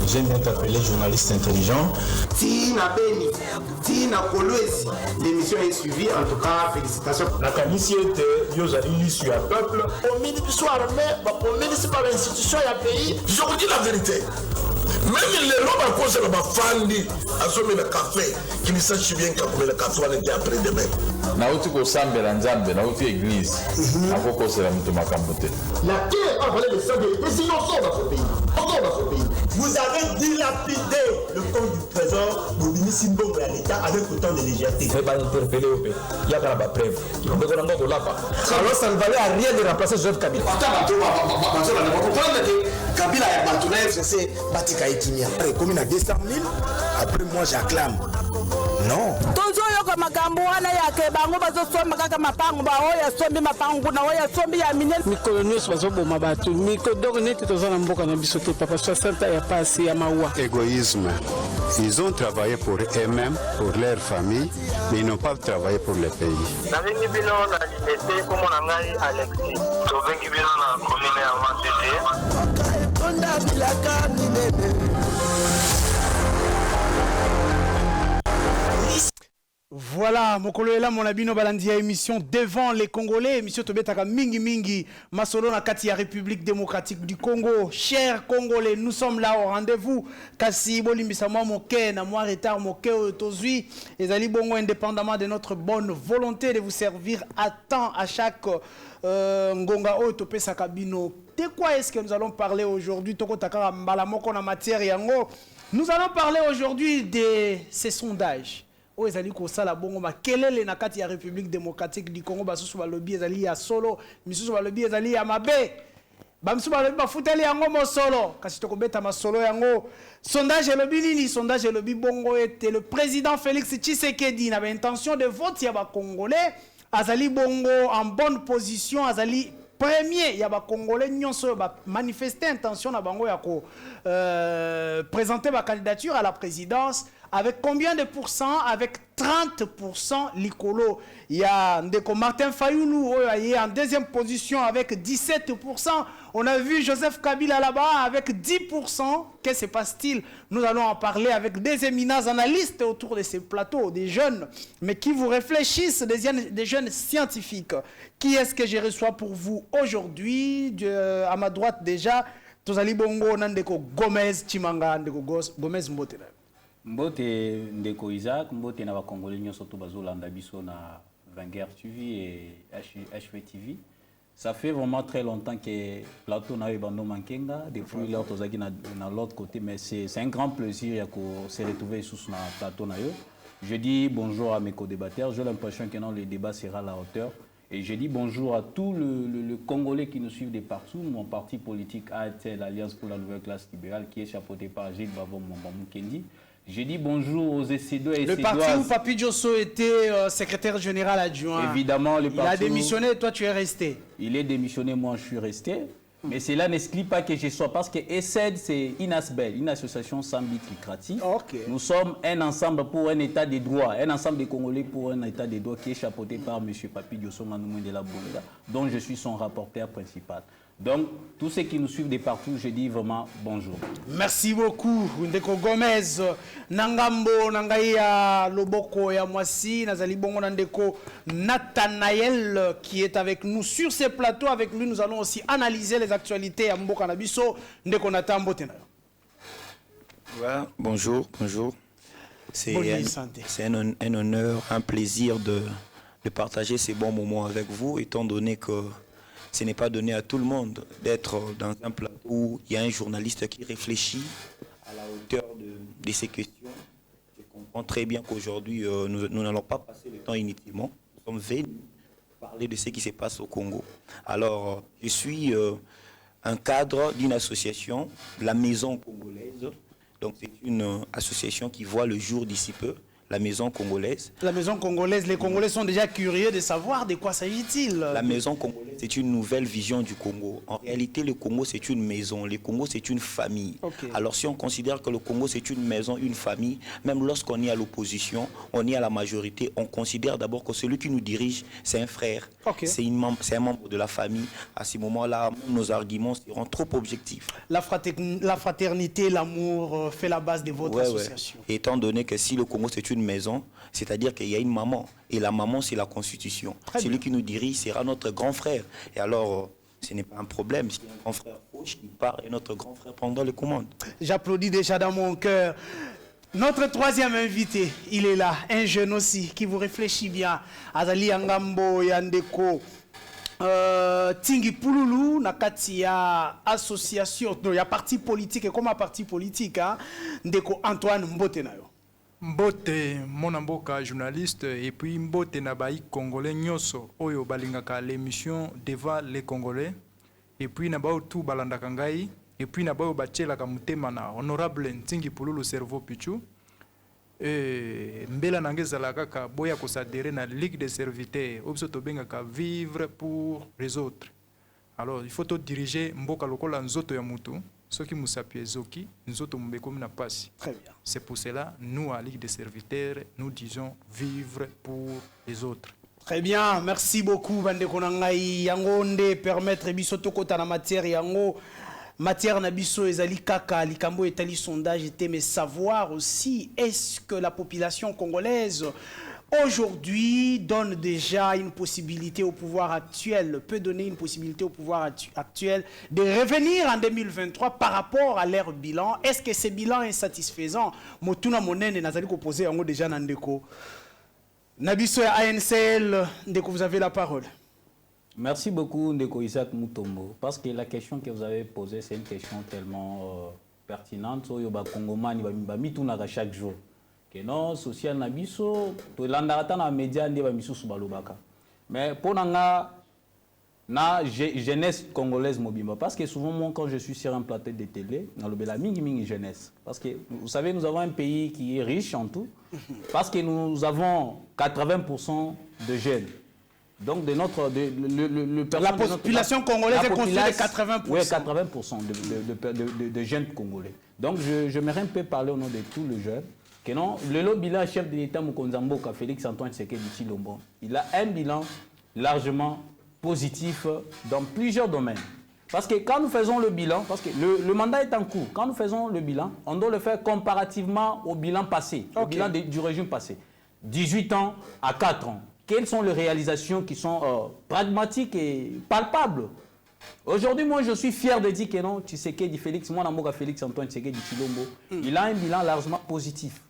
J'aime bien t'appeler journaliste intelligent. Tina Beni, Tina Kolwezi, l'émission est suivie, en tout cas, félicitations. La qualité était, yo allez sur un peuple, au ministre soit armé, au ministre par l'institution et un pays. Je vous dis la vérité. Même les lobes à cause de ma famille, à ce moment café, qui ne sache bien qu'à le café, on était après demain. Nauti ko sambe la nzambe, nauti église. Akoko c'est la mutomakambote. La terre a volé le sang des décisions dans ce pays. Vous avez dilapidé le compte du trésor de ministre Mbongo à l'État avec autant de légèreté. Je vais pas interpeller au pays. Il y a la preuve. Alors ça ne valait à rien de remplacer Joseph Kabila. Kabila a battu c'est Batika Etimia. Comme il a 200 000, après moi j'acclame. Non. Tozoyoka makambo wana yake bango bazosomba kaka mapango ba oya sombi mapango na oya sombi ya minene mikolo nyonso bazoboma bato mikodoko neti tozana mboka na biso te papa 60 ya pasi ya mawa. Égoïsme. Ils ont travaillé pour eux-mêmes, pour leur famille, mais ils n'ont pas travaillé pour le pays. Navengi bino na liberté comme on a ngai Alexis. Tovengi bino na commune ya Matete. Tonda bilaka minene. Voilà, mokolo ela mon abino balandia émission devant les Congolais, émission tobetaka mingi mingi masolo na kati ya République démocratique du Congo. Chers Congolais, nous sommes là au rendez-vous. Kasi bolimbisa mwa moke na mwa retard moke tozui ezali bongo indépendamment de notre bonne volonté de vous servir à temps à chaque ngonga o topesa kabino. De quoi est-ce que nous allons parler aujourd'hui? Toko takara mbala moko na matière yango. Nous allons parler aujourd'hui de ces sondages. Oh, ezali ko sala bongo makelele na kati ya République démocratique du Congo basusu ba lobby ezali ya solo misusu ba lobby ezali ya mabe bamsusu ba lobby ba futeli yango mo solo kasi to kobeta masolo yango sondage lobby nini sondage lobby bongo était le président Félix Tshisekedi na intention de vote ya ba congolais azali bongo en bonne position azali premier ya ba congolais nyonso ba manifester intention na bango ya ko présenter ba candidature à la présidence. Avec combien de pourcents? Avec 30% Likolo. Il y a Ndeko Martin Fayoulou en deuxième position avec 17%. On a vu Joseph Kabila là-bas avec 10%. Que se passe-t-il? Nous allons en parler avec des éminents analystes autour de ces plateaux, des jeunes, mais qui vous réfléchissent, des jeunes scientifiques. Qui est-ce que je reçois pour vous aujourd'hui? À ma droite déjà, Tozali Bongo Nandeko Gomez Chimanga, Ndeko Gomez Mbotena. Mbote Ndeko Isaac, Mbote na ba Congolais nyonso to bazolanda biso na Vanguard TV et HV TV. Ça fait vraiment très longtemps que plateau na Bando Mankenga depuis l'autre tozaki na l'autre côté, mais c'est un grand plaisir de se retrouver sous na plateau na yo. Je dis bonjour à mes co-débatteurs, j'ai l'impression que le débat sera à la hauteur. Et je dis bonjour à tous les Congolais qui nous suivent de partout. Mon parti politique ATL, l'Alliance pour la Nouvelle Classe Libérale, qui est chapeauté par Gilles Bavon Moukendi. Je dis bonjour aux Essédois et le parti où Papi Diosso était secrétaire général adjoint. Évidemment, le parti. Il a démissionné et toi tu es resté. Il est démissionné, moi je suis resté. Mais cela n'explique pas que je sois, parce que ESSED, c'est INASBEL, une association sans but lucratif. Okay. Nous sommes un ensemble pour un état de droit, un ensemble de Congolais pour un état de droit qui est chapeauté par M. Papi Diosso Manoumou de la Boulga, dont je suis son rapporteur principal. Donc, tous ceux qui nous suivent de partout, je dis vraiment bonjour. Merci beaucoup, Ndeko Gomez. Nangambo, Nangaya, Loboko, Yamwasi, Nazali Bongo, Ndeko Nathanaël, qui est avec nous sur ces plateaux. Avec lui, nous allons aussi analyser les actualités à Mboka Nabiso, Ndeko Natambo Tena. Ouais, bonjour. C'est un honneur, un plaisir de partager ces bons moments avec vous, étant donné que ce n'est pas donné à tout le monde d'être dans un plateau où il y a un journaliste qui réfléchit à la hauteur de ces questions. Je comprends très bien qu'aujourd'hui, nous n'allons pas passer le temps inutilement. Nous sommes venus parler de ce qui se passe au Congo. Alors, je suis un cadre d'une association, la Maison Congolaise. Donc, c'est une association qui voit le jour d'ici peu. la maison congolaise. La maison congolaise, les Congolais sont déjà curieux de savoir de quoi s'agit-il. La maison congolaise, c'est une nouvelle vision du Congo. En réalité, le Congo, c'est une maison. Le Congo, c'est une famille. Okay. Alors, si on considère que le Congo, c'est une maison, une famille, même lorsqu'on est à l'opposition, on est à la majorité, on considère d'abord que celui qui nous dirige, c'est un frère. Okay. C'est un membre de la famille. À ce moment-là, nos arguments seront trop objectifs. La fraternité, l'amour fait la base de votre association. Ouais. Étant donné que si le Congo, c'est une maison, c'est-à-dire qu'il y a une maman. Et la maman, c'est la Constitution. Celui qui nous dirige sera notre grand frère. Et alors, ce n'est pas un problème. Si un grand frère gauche, il part et notre grand frère prendra les commandes. J'applaudis déjà dans mon cœur. Notre troisième invité, il est là, un jeune aussi, qui vous réfléchit bien. Azali Angambo Yandeko. Tingi Pululu na kati ya association, il y a parti politique et comme un parti politique, Ndeko Antoine Mbote nayo. Mbote mon amboka journaliste et puis Mbote na baï congolais nyoso oyo balingaka l'émission devant les Congolais et puis na bao tout balandaka ngai et puis na bao bachela ka mutema na honorable Tingi Pululu cerveau pichu mbela nangezala kaka boya ko s'adhérer na Ligue des serviteurs obiso to bengaka vivre pour les autres. Alors il faut to diriger mboka lokola nzoto ya mutu soki musapi ezoki nzoto mbekomi na pasi. Très bien. C'est pour cela nous à Ligue des serviteurs nous disons vivre pour les autres. Très bien, merci beaucoup bandeko nangai yango nde permettre biso to kota na matière yango. Matière Nabiso ezali kaka likambo etali sondage était mais savoir aussi est-ce que la population congolaise aujourd'hui donne déjà une possibilité au pouvoir actuel, peut donner une possibilité au pouvoir actuel de revenir en 2023 par rapport à leur bilan. Est-ce que ce bilan est satisfaisant? Motuna monene nazali ko poser yango déjà nandeko. Nabiso ya ANCL, ndeko vous avez la parole. Merci beaucoup, Ndeko Isaac Mutombo, parce que la question que vous avez posée, c'est une question tellement pertinente. Soyo ba Congomani ba mitunaka chaque jour. Que non, social na biso, to landata na média ndi ba misusu balobaka. Mais pour na jeunesse congolaise mobimba, parce que souvent moi quand je suis sur un plateau de télé, na lobela mingi jeunesse, parce que vous savez nous avons un pays qui est riche en tout, parce que nous avons 80% de jeunes. Donc de notre la population congolaise est constituée de 80%. Oui, 80% de jeunes congolais. Donc j'aimerais un peu parler au nom de tous les jeunes. Que non, le bilan chef de l'État Mokonzamboka Félix Antoine Tshisekedi Tshilombo, il a un bilan largement positif dans plusieurs domaines. Parce que quand nous faisons le bilan, parce que le mandat est en cours, quand nous faisons le bilan, on doit le faire comparativement au bilan passé, au bilan du régime passé. 18 ans à 4 ans. Quelles sont les réalisations qui sont pragmatiques et palpables? Aujourd'hui, moi, je suis fier de dire que non, Tshisekedi Félix, moi, Namoka Félix Antoine Tshisekedi Tshilombo, il a un bilan largement positif.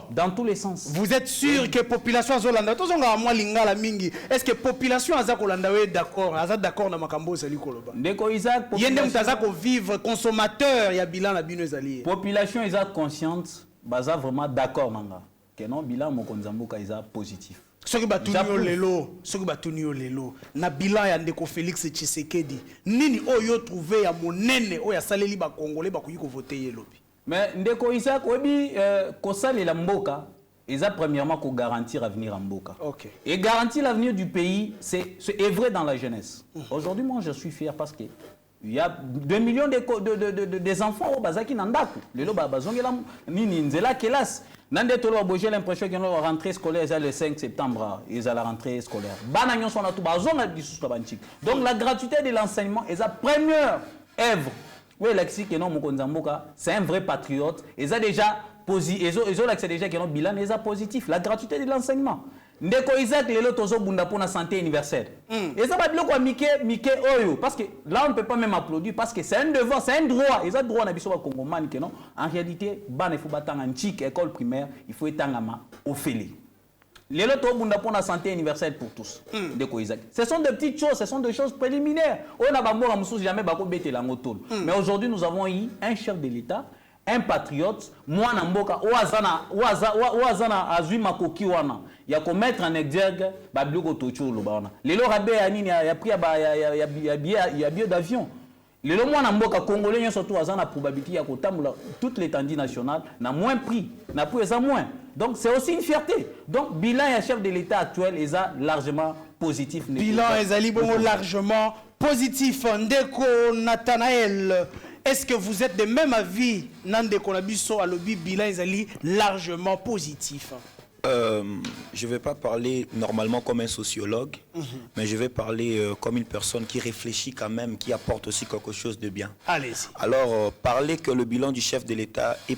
Dans tous les sens. Vous êtes sûr que la population Zolanda, est-ce que la population Azakolanda est d'accord? D'accord dans Makambo Sali Koloba. Ndeko Isaac, population vivre consommateur, il y a bilan la bino ezali. Population est consciente, baza vraiment d'accord nanga. Que non, bilan Mokonzamboka est positif. Ce qui batunio lelo, na bilan ya Ndeko Félix Tshisekedi, nini oyo trouvé ya monene oya saleli ba Congolais ba kuyi ko voter yelobi. Mais Ndeko Isaac obi kosale la mboka, eza premièrement ko garantir l'avenir en mboka. OK. Et garantir l'avenir du pays, c'est œuvrer dans la jeunesse. Aujourd'hui, moi je suis fier parce que il y a 2 millions des enfants au Bazaki Nandaku. Le loba bazongela nini nzela kelas. Nande tolo boje l'impression que la rentrée scolaire est le 5 septembre, ils à la rentrée scolaire. Banagnon sont tout bazonga bisu banchik. Donc la gratuité de l'enseignement est la première œuvre. Oui, Lexi que non Mokonzamboka, c'est un vrai patriote, ils a déjà positif, ils ont l'accès déjà que non bilan est positif, la gratuité de l'enseignement. Ndeko Isaac lelo tozo bunda pour la santé universelle. Et ça va bien quoi Mike oyo parce que là on ne peut pas même applaudir parce que c'est un devoir, c'est un droit. Ils ont droit na biso ba Congomani que non. En réalité, ban il faut batanga antique école primaire, il faut etangama ofele. Lelo to bunda pour la santé universelle pour tous. Ndeko Isaac. Ce sont des petites choses, ce sont des choses préliminaires. On a ba mora mususu jamais ba ko betela ngotolo. Mais aujourd'hui nous avons eu un chef de l'État, un patriote, moi Namboka, Ouazana, Azui Makoki Wana, il y a qu'à mettre en exergue Babloko Tocho Lobana. Les lots rabais à Nini, il y a pris il y a billet d'avion. Le mwana mboka congolais nyonso surtout a la probabilité ya kotambola toute l'étendue nationale na moins prix, na prix ça moins. Donc c'est aussi une fierté. Donc bilan et chef de l'État actuel est largement positif. Bilan est bon largement positif. Ndeko Nathanaël, est-ce que vous êtes de même avis Nandeko Nabiso à l'obi bilan est largement positif? Je ne vais pas parler normalement comme un sociologue, mais je vais parler comme une personne qui réfléchit quand même, qui apporte aussi quelque chose de bien. Allez-y. Alors, parler que le bilan du chef de l'État est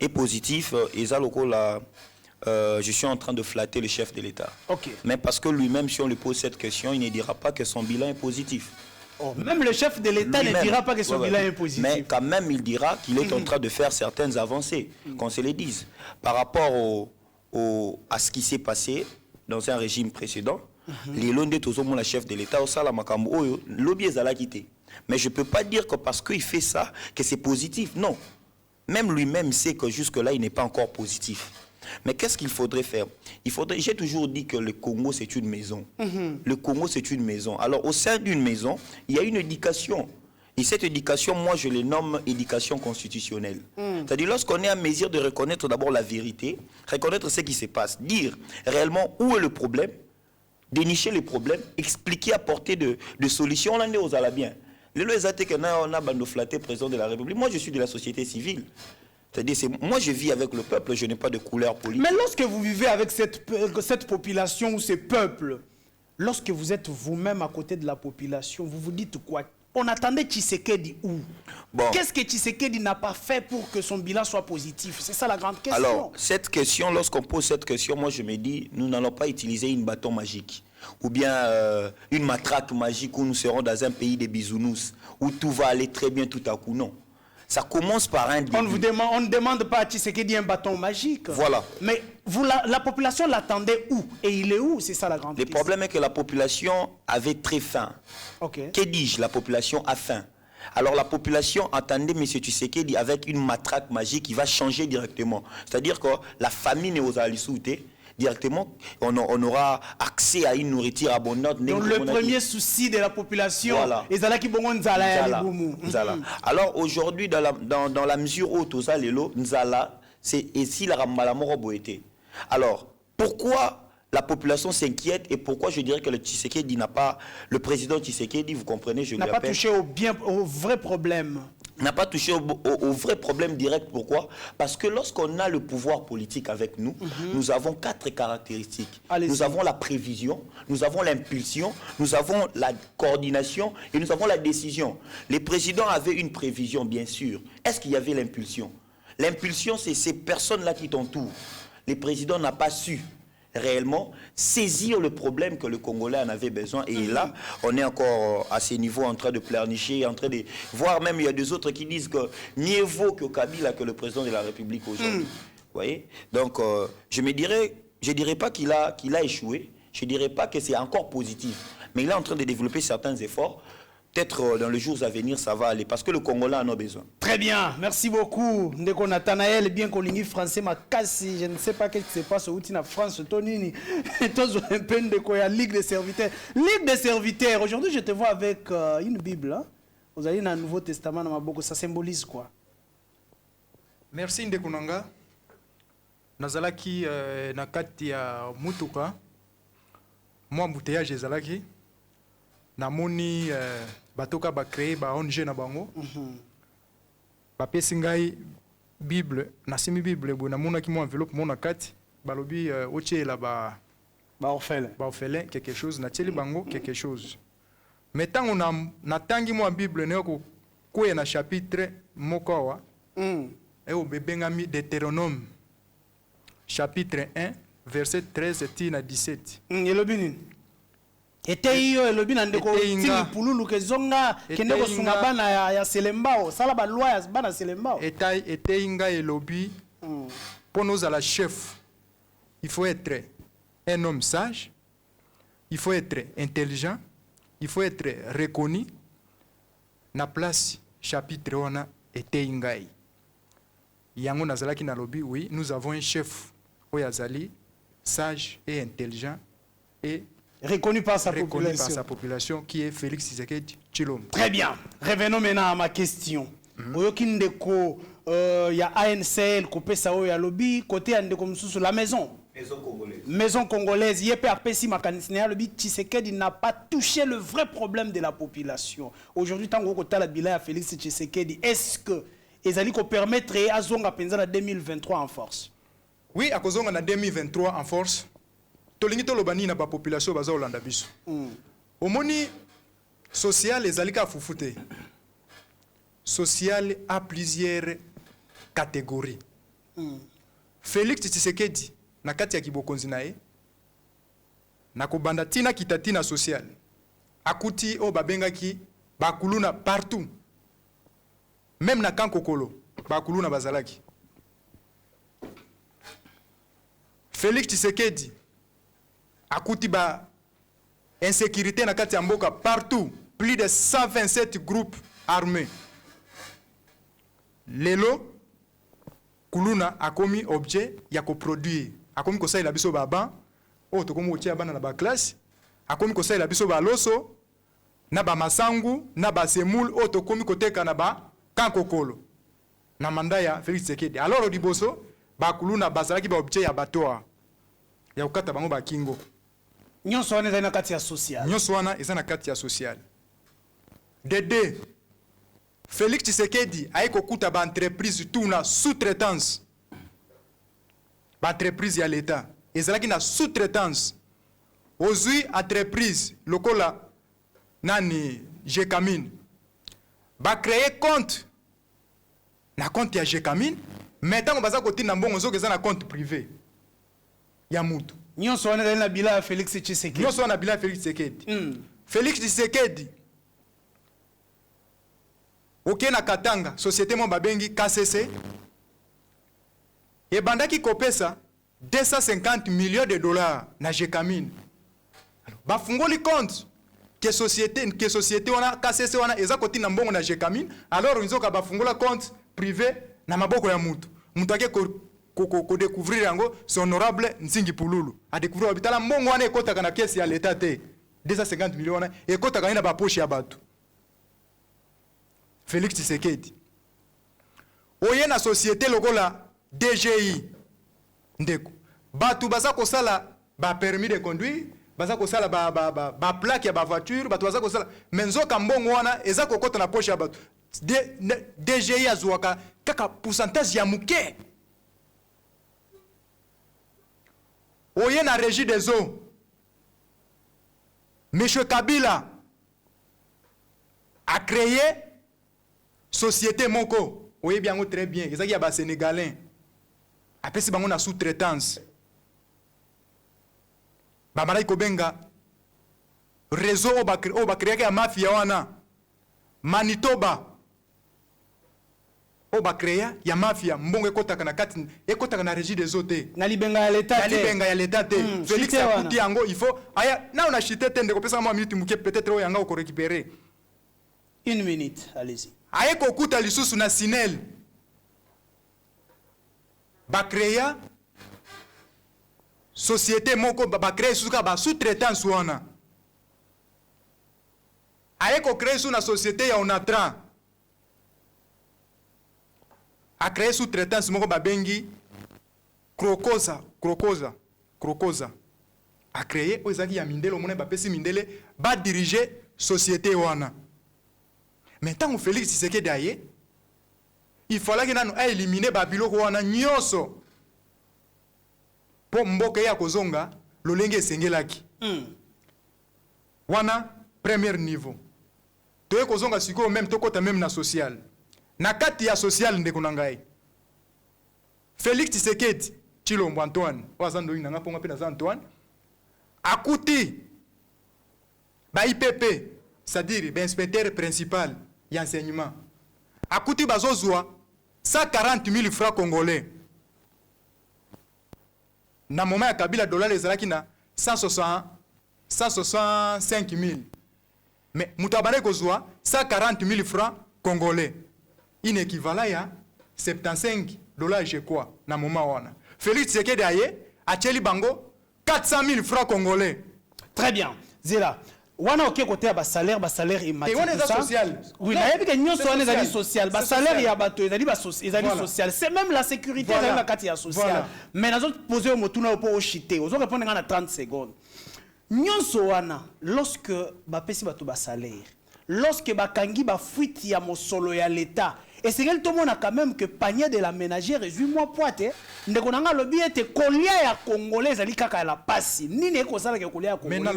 positif, je suis en train de flatter le chef de l'État. Okay. Mais parce que lui-même, si on lui pose cette question, il ne dira pas que son bilan est positif. Oh, même le chef de l'État ne dira pas que son bilan est positif. Mais quand même, il dira qu'il est en train de faire certaines avancées, qu'on se les dise. Par rapport à ce qui s'est passé dans un régime précédent, les Londés, tous le chef de l'État, au Salamakambo, lobby est quitté. Mais je ne peux pas dire que parce qu'il fait ça, que c'est positif. Non. Même lui-même sait que jusque-là, il n'est pas encore positif. Mais qu'est-ce qu'il faudrait faire? J'ai toujours dit que le Congo, c'est une maison. Le Congo, c'est une maison. Alors, au sein d'une maison, il y a une éducation. Et cette éducation, moi, je les nomme éducation constitutionnelle. C'est-à-dire, lorsqu'on est en mesure de reconnaître d'abord la vérité, reconnaître ce qui se passe, dire réellement où est le problème, dénicher les problèmes, expliquer, apporter de solutions, on en est aux alabiens. On a flatté président de la République. Moi, je suis de la société civile. C'est-à-dire, moi, je vis avec le peuple, je n'ai pas de couleur politique. Mais lorsque vous vivez avec cette population ou ces peuples, lorsque vous êtes vous-même à côté de la population, vous vous dites quoi? On attendait Tshisekedi où? Qu'est-ce que Tshisekedi n'a pas fait pour que son bilan soit positif? C'est ça la grande question. Alors, cette question, lorsqu'on pose cette question, moi, je me dis, nous n'allons pas utiliser une bâton magique ou bien une matraque magique où nous serons dans un pays de bisounours, où tout va aller très bien tout à coup. Non. Ça commence par un début. On ne demande pas à Tshisekedi un bâton magique. Voilà. Mais vous, la population l'attendait où? Et il est où? C'est ça la grande question. Le problème est que la population avait très faim. Okay. Que dis-je? La population a faim. Alors la population attendait M. Tshisekedi avec une matraque magique qui va changer directement. C'est-à-dire que la famine est aux Alisouté. Directement, on aura accès à une nourriture abondante. Donc le premier souci de la population, voilà. Alors aujourd'hui, dans la mesure où tout ça, Nzala, c'est ici la Rambalamoro été. Alors, pourquoi la population s'inquiète et pourquoi je dirais que le Tshisekedi n'a pas, le président Tshisekedi, vous comprenez, je n'a pas touché au vrai problème. N'a pas touché au vrai problème direct. Pourquoi? Parce que lorsqu'on a le pouvoir politique avec nous, nous avons 4 caractéristiques. Nous avons la prévision, nous avons l'impulsion, nous avons la coordination et nous avons la décision. Les présidents avaient une prévision, bien sûr. Est-ce qu'il y avait l'impulsion? L'impulsion, c'est ces personnes-là qui t'entourent. Les présidents n'ont pas su réellement saisir le problème que le Congolais en avait besoin. Et là, on est encore à ces niveaux en train de pleurnicher, en train de voir même, il y a des autres qui disent que mieux vaut que Kabila que le président de la République aujourd'hui. Vous voyez? Donc, je dirais pas qu'il a échoué, je ne dirais pas que c'est encore positif, mais il est en train de développer certains efforts. Peut-être dans les jours à venir, ça va aller, parce que le Congolais en a besoin. Très bien, merci beaucoup. Ndeko Nathanaël, bien qu'on ligne français, ma casse, je ne sais pas ce qui se passe au en France, Tonini. Tous un peu de quoi, Ligue des serviteurs. Ligue des serviteurs, aujourd'hui je te vois avec une Bible. Hein? Vous avez un Nouveau Testament dans ma boucle, ça symbolise quoi? Merci Ndeko Nanga. Nazalaki nakati ya mutuka. Moi mbouteillage ezalaki. Namoni batoka ba créer ba ONG na bango. Ba pesi ngai Bible, na semi Bible bo namona ki mo enveloppe mona kati, balobi otiela ba orphelin quelque chose na tieli bango quelque chose. Mais tant on a natangi mo Bible ne ko koya na chapitre moko wa. Et au bebengami Deutéronome chapitre 1 verset 13 tina 17. Elobini. Ete iyo elobi na ndeko tili pululu kezonga kende kosunga bana ya selembao sala ba loi ya bana selembao. Ete inga elobi pour nous à la chef. Il faut être un homme sage, il faut être intelligent, il faut être reconnu. Na place chapitre wana ete ingai. Yango nazalaki na lobi, oui, nous avons un chef oyazali sage et intelligent et Reconnu par sa population, qui est Félix Tshisekedi Tshilombo. Très bien. Revenons maintenant à ma question. Oyokindeko, il y a ANCL, Kopé Sao et Alobi, côté Andeko Moussou, la maison. Maison congolaise. Yépe Apesi Makanisne, Alobi, Tshisekedi n'a pas touché le vrai problème de la population. Aujourd'hui, tant que la bilan à Félix Tshisekedi, est-ce que Ezali ko permettre à Zonga Penza en 2023 en force? Oui, à Kozonga en 2023 en force. Tolingi tolobani na ba population baza Olanda biso. Omoni social ezali ka fufute. Social a plusieurs catégories. Félix Tshisekedi na kati ya kibokonzi nae na kobanda tina kitatina social. Akuti o babengaki bakuluna partout. Même na Kankokolo, bakuluna bazalaki. Félix Tshisekedi akuti ba insécurité na kati ya mboka partout, plus de 127 groupes armés. Lelo kuluna akomi objet ya koproduire, akomi kosaila biso baba o tokomi kotia bana na ba classe, akomi kosaila biso ba loso na ba masangu na ba semul o tokomi koteka na ba Kankokolo na manda ya Félix Tshisekedi. Alors liboso bakuluna bazalaki ba objet ya batoa ya ukata bango ba kingo. Nyonso wana eza na kati ya social. Nyonso wana eza na kati ya social. Dede Félix Tshisekedi aiko kuta ba entreprise tout na sous-traitance. Ba entreprise ya l'État ezalaki na sous-traitance. Ozui entreprise lokola nani Jekamine ba créer compte na compte ya Jekamine, maintenant baza côté na mbongo zo keza na compte privé ya mutu. Nyonso wana na bila Félix Tshisekedi. Nyonso wana bila Félix Tshisekedi. Félix Tshisekedi oké na Katanga société mo babengi KCC et bandaki kopesa 250 millions de dollars na Jekamine. Ba fungoli compte que société wana KCC wana eza koti na mbongo na Jekamine, alors nzoka ba fungola compte privé na maboko ya mutu. Mutu ake ko découvrir yango son honorable Nzingi Pululu. A découvrir habitala mbongo wana ekotaka na caisse ya l'État te. 250 millions wana ekotaka na ba poche ya batu. Félix Tshisekedi. Oye na société lokola DGI ndeko. Batu baza kosala ba permis de conduire, baza kosala ba plaque ya ba voiture, batu baza kosala menzoka mbongo wana eza kokota na poche ya batu. DGI azuaka kaka pourcentage ya muke. Oye na régie des eaux. Monsieur Kabila a créé société moko. Oye bien très bien. Ezaki ya ba sénégalais. Apesi bango na sous-traitance. Ba malai kobenga réseau oba créé ya mafia wana. Manitoba oba créé ya mafia mbongo ekotaka na kati ekotaka na régie des hôtels. Na libenga ya l'État. Na libenga ya l'État te. Félix akuti yango il faut aya na on a chité tende ko pesa mo minute muke peut-être o yanga ko récupérer. Une minute, allez-y. Aye ko kuta lisusu na Sinel. Ba créé société moko ba créé suka ba sous-traitance wana. Aye ko créé sous na société ya Onatra. A créé sous-traitance moko babengi Krokoza. A créé ozaki ya mindele omone ba pesi mindele ba diriger société wana. Maintenant on Félix Tshisekedi aye il fallait que nanu a éliminer ba biloko wana nyonso. Po mboka ya kozonga lolenge esengelaki. Wana premier niveau. Toye kozonga siko même tokota même na social. Na kati ya social ndeko na ngai. Félix Tshisekedi Tshilombo Antoine, wazando ina nga ponga pe na Antoine. Akuti ba IPP, c'est-à-dire ba inspecteur principal ya enseignement. Akuti bazozwa 140 000 francs congolais. Na moment ya Kabila dollar ezalaki na 165 000. Mais mutabane kozwa 140 000 francs congolais. Inéquivalent ya 75 dollars je crois na moment wana. Félix Tshisekedi aye acheli bango 400 000 francs congolais. Très bien. Zéla. Wana ok côté ba salaire et on est social. Oui, na yebi que nyonso on est social. Ba salaire ya bato ezali ba social. C'est même la sécurité dans la kati ya social. Mais nazo poser au motuna pour au chiter. Ozo répondre en 30 secondes. Nyonso wana lorsque ba pesi bato ba salaire, lorsque ba kangi ba fuite ya mosolo ya l'état, et c'est quel tout le monde a quand même que panier de la ménagère 8 mois poité ndeko nanga lobi ete kolia ya congolais ali kaka la pasi nini eko sala ke kolia ya congolais na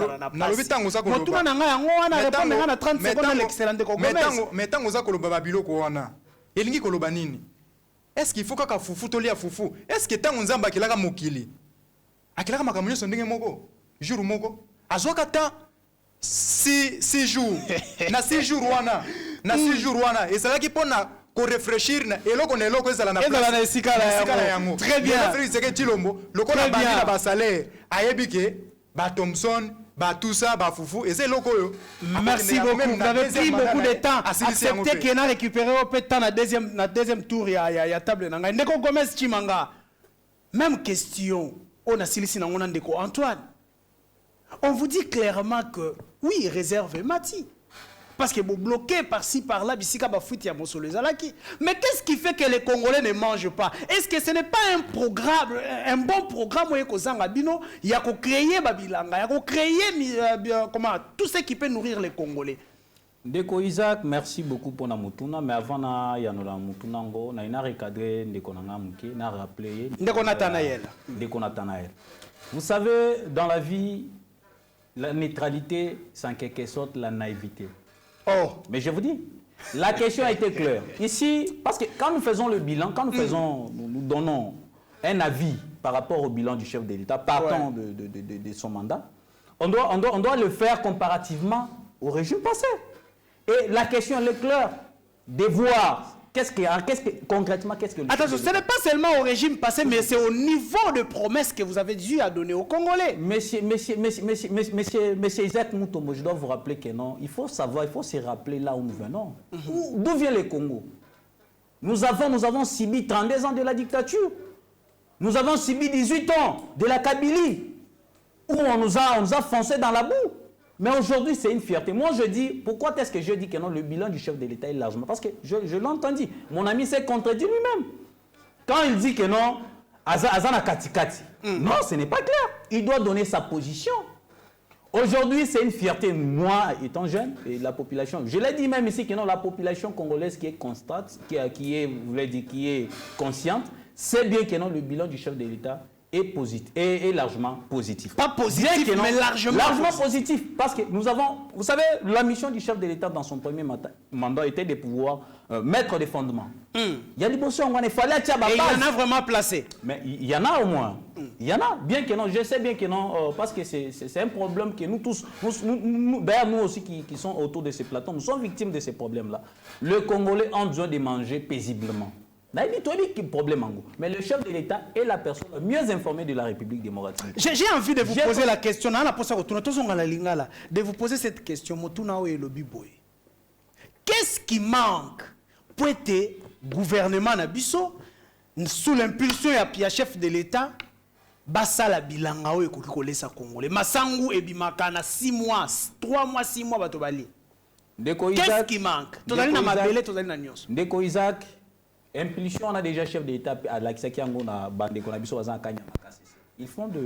lobi tango za ko motuna nanga yango wana répondre nga na 30 secondes l'excellent de Congo mais tango za ko loba babiloko wana elingi ko loba nini est-ce qu'il faut kaka fufu to lia fufu est-ce que tango nzamba akilaka mokili akilaka makamunyo sondenge moko jour moko azwaka ta 6 jours na 6 jours wana ezalaki pona ko réfléchir na eloko na eloko ezala na yango. Très bien. Frère Tilombo lokola bandi na ba salaire ayebike ba Thompson ba tout ça ba fufu et c'est eloko yo. Merci beaucoup. Vous avez pris beaucoup de temps. Acceptez qu'il a récupéré au peu de temps na deuxième tour ya table na ngai. Ndeko Gomez Chimanga. Même question. On a silisi na ngona ndeko Antoine. On vous dit clairement que oui, réserve Mati. Parce que vous bloquez par-ci, par-là, mais qu'est-ce qui fait que les Congolais ne mangent pas? Est-ce que ce n'est pas un programme, un bon programme où il y a créer Babilanga, il y a créer tout ce qui peut nourrir les Congolais? Ndeko Isaac, merci beaucoup pour la mutuna, mais avant na yanola mutuna ngo na ina recadrer ndeko nanga muke na rappeler ndeko Nathanaël. Ndeko Nathanaël. Vous savez, dans la vie, la neutralité, c'est en quelque sorte la naïveté. Oh. Mais je vous dis, la question a été claire. Ici, parce que quand nous faisons le bilan, quand nous donnons un avis par rapport au bilan du chef de l'État, partant de son mandat, on doit le faire comparativement au régime passé. Et la question elle est claire, de voir concrètement, qu'est-ce que... Attention, ce n'est pas seulement au régime passé, mais c'est au niveau de promesses que vous avez dû à donner aux Congolais. Monsieur Isaac Mutombo, je dois vous rappeler que non, il faut savoir, il faut se rappeler là où nous venons. D'où vient le Congo? Nous avons subi 32 ans de la dictature. Nous avons subi 18 ans de la Kabylie, où on nous a foncé dans la boue. Mais aujourd'hui, c'est une fierté. Moi, je dis, pourquoi est-ce que je dis que non, le bilan du chef de l'État est largement... Parce que je l'entends dire. Mon ami s'est contredit lui-même. Quand il dit que non, Azana Katikati. Non, ce n'est pas clair. Il doit donner sa position. Aujourd'hui, c'est une fierté. Moi, étant jeune, et la population... Je l'ai dit même ici que non, la population congolaise qui est constante, qui est consciente, c'est bien que non, le bilan du chef de l'État est positif, est largement positif. Pas positif, non, mais largement positif. Parce que nous avons, vous savez, la mission du chef de l'État dans son premier mandat était de pouvoir mettre des fondements. Il y a des positions où il fallait attirer la base. Et il y en a vraiment placé. Mais il y en a au moins. Il y en a, bien que non, je sais bien que non, parce que c'est un problème que nous tous, d'ailleurs nous aussi qui sont autour de ces plateaux, nous sommes victimes de ces problèmes-là. Le Congolais a besoin de manger paisiblement. Problème, mais le chef de l'État est la personne la mieux informée de la République démocratique. J'ai envie de vous poser la question. De vous poser cette question. Qu'est-ce qui manque pour être gouvernement Nabiso sous l'impulsion du chef de l'État? Basala bilanga o ekoki sa Congolais. Masangu et Bimakana 6 mois, 3 mois, 6 mois batobali. Qu'est-ce qui manque? Ndeko Isaac. Impulsion, on a déjà chef de l'État à l'Axaki Angona, Bande Konabiso, Wazan Kanya. Ils font de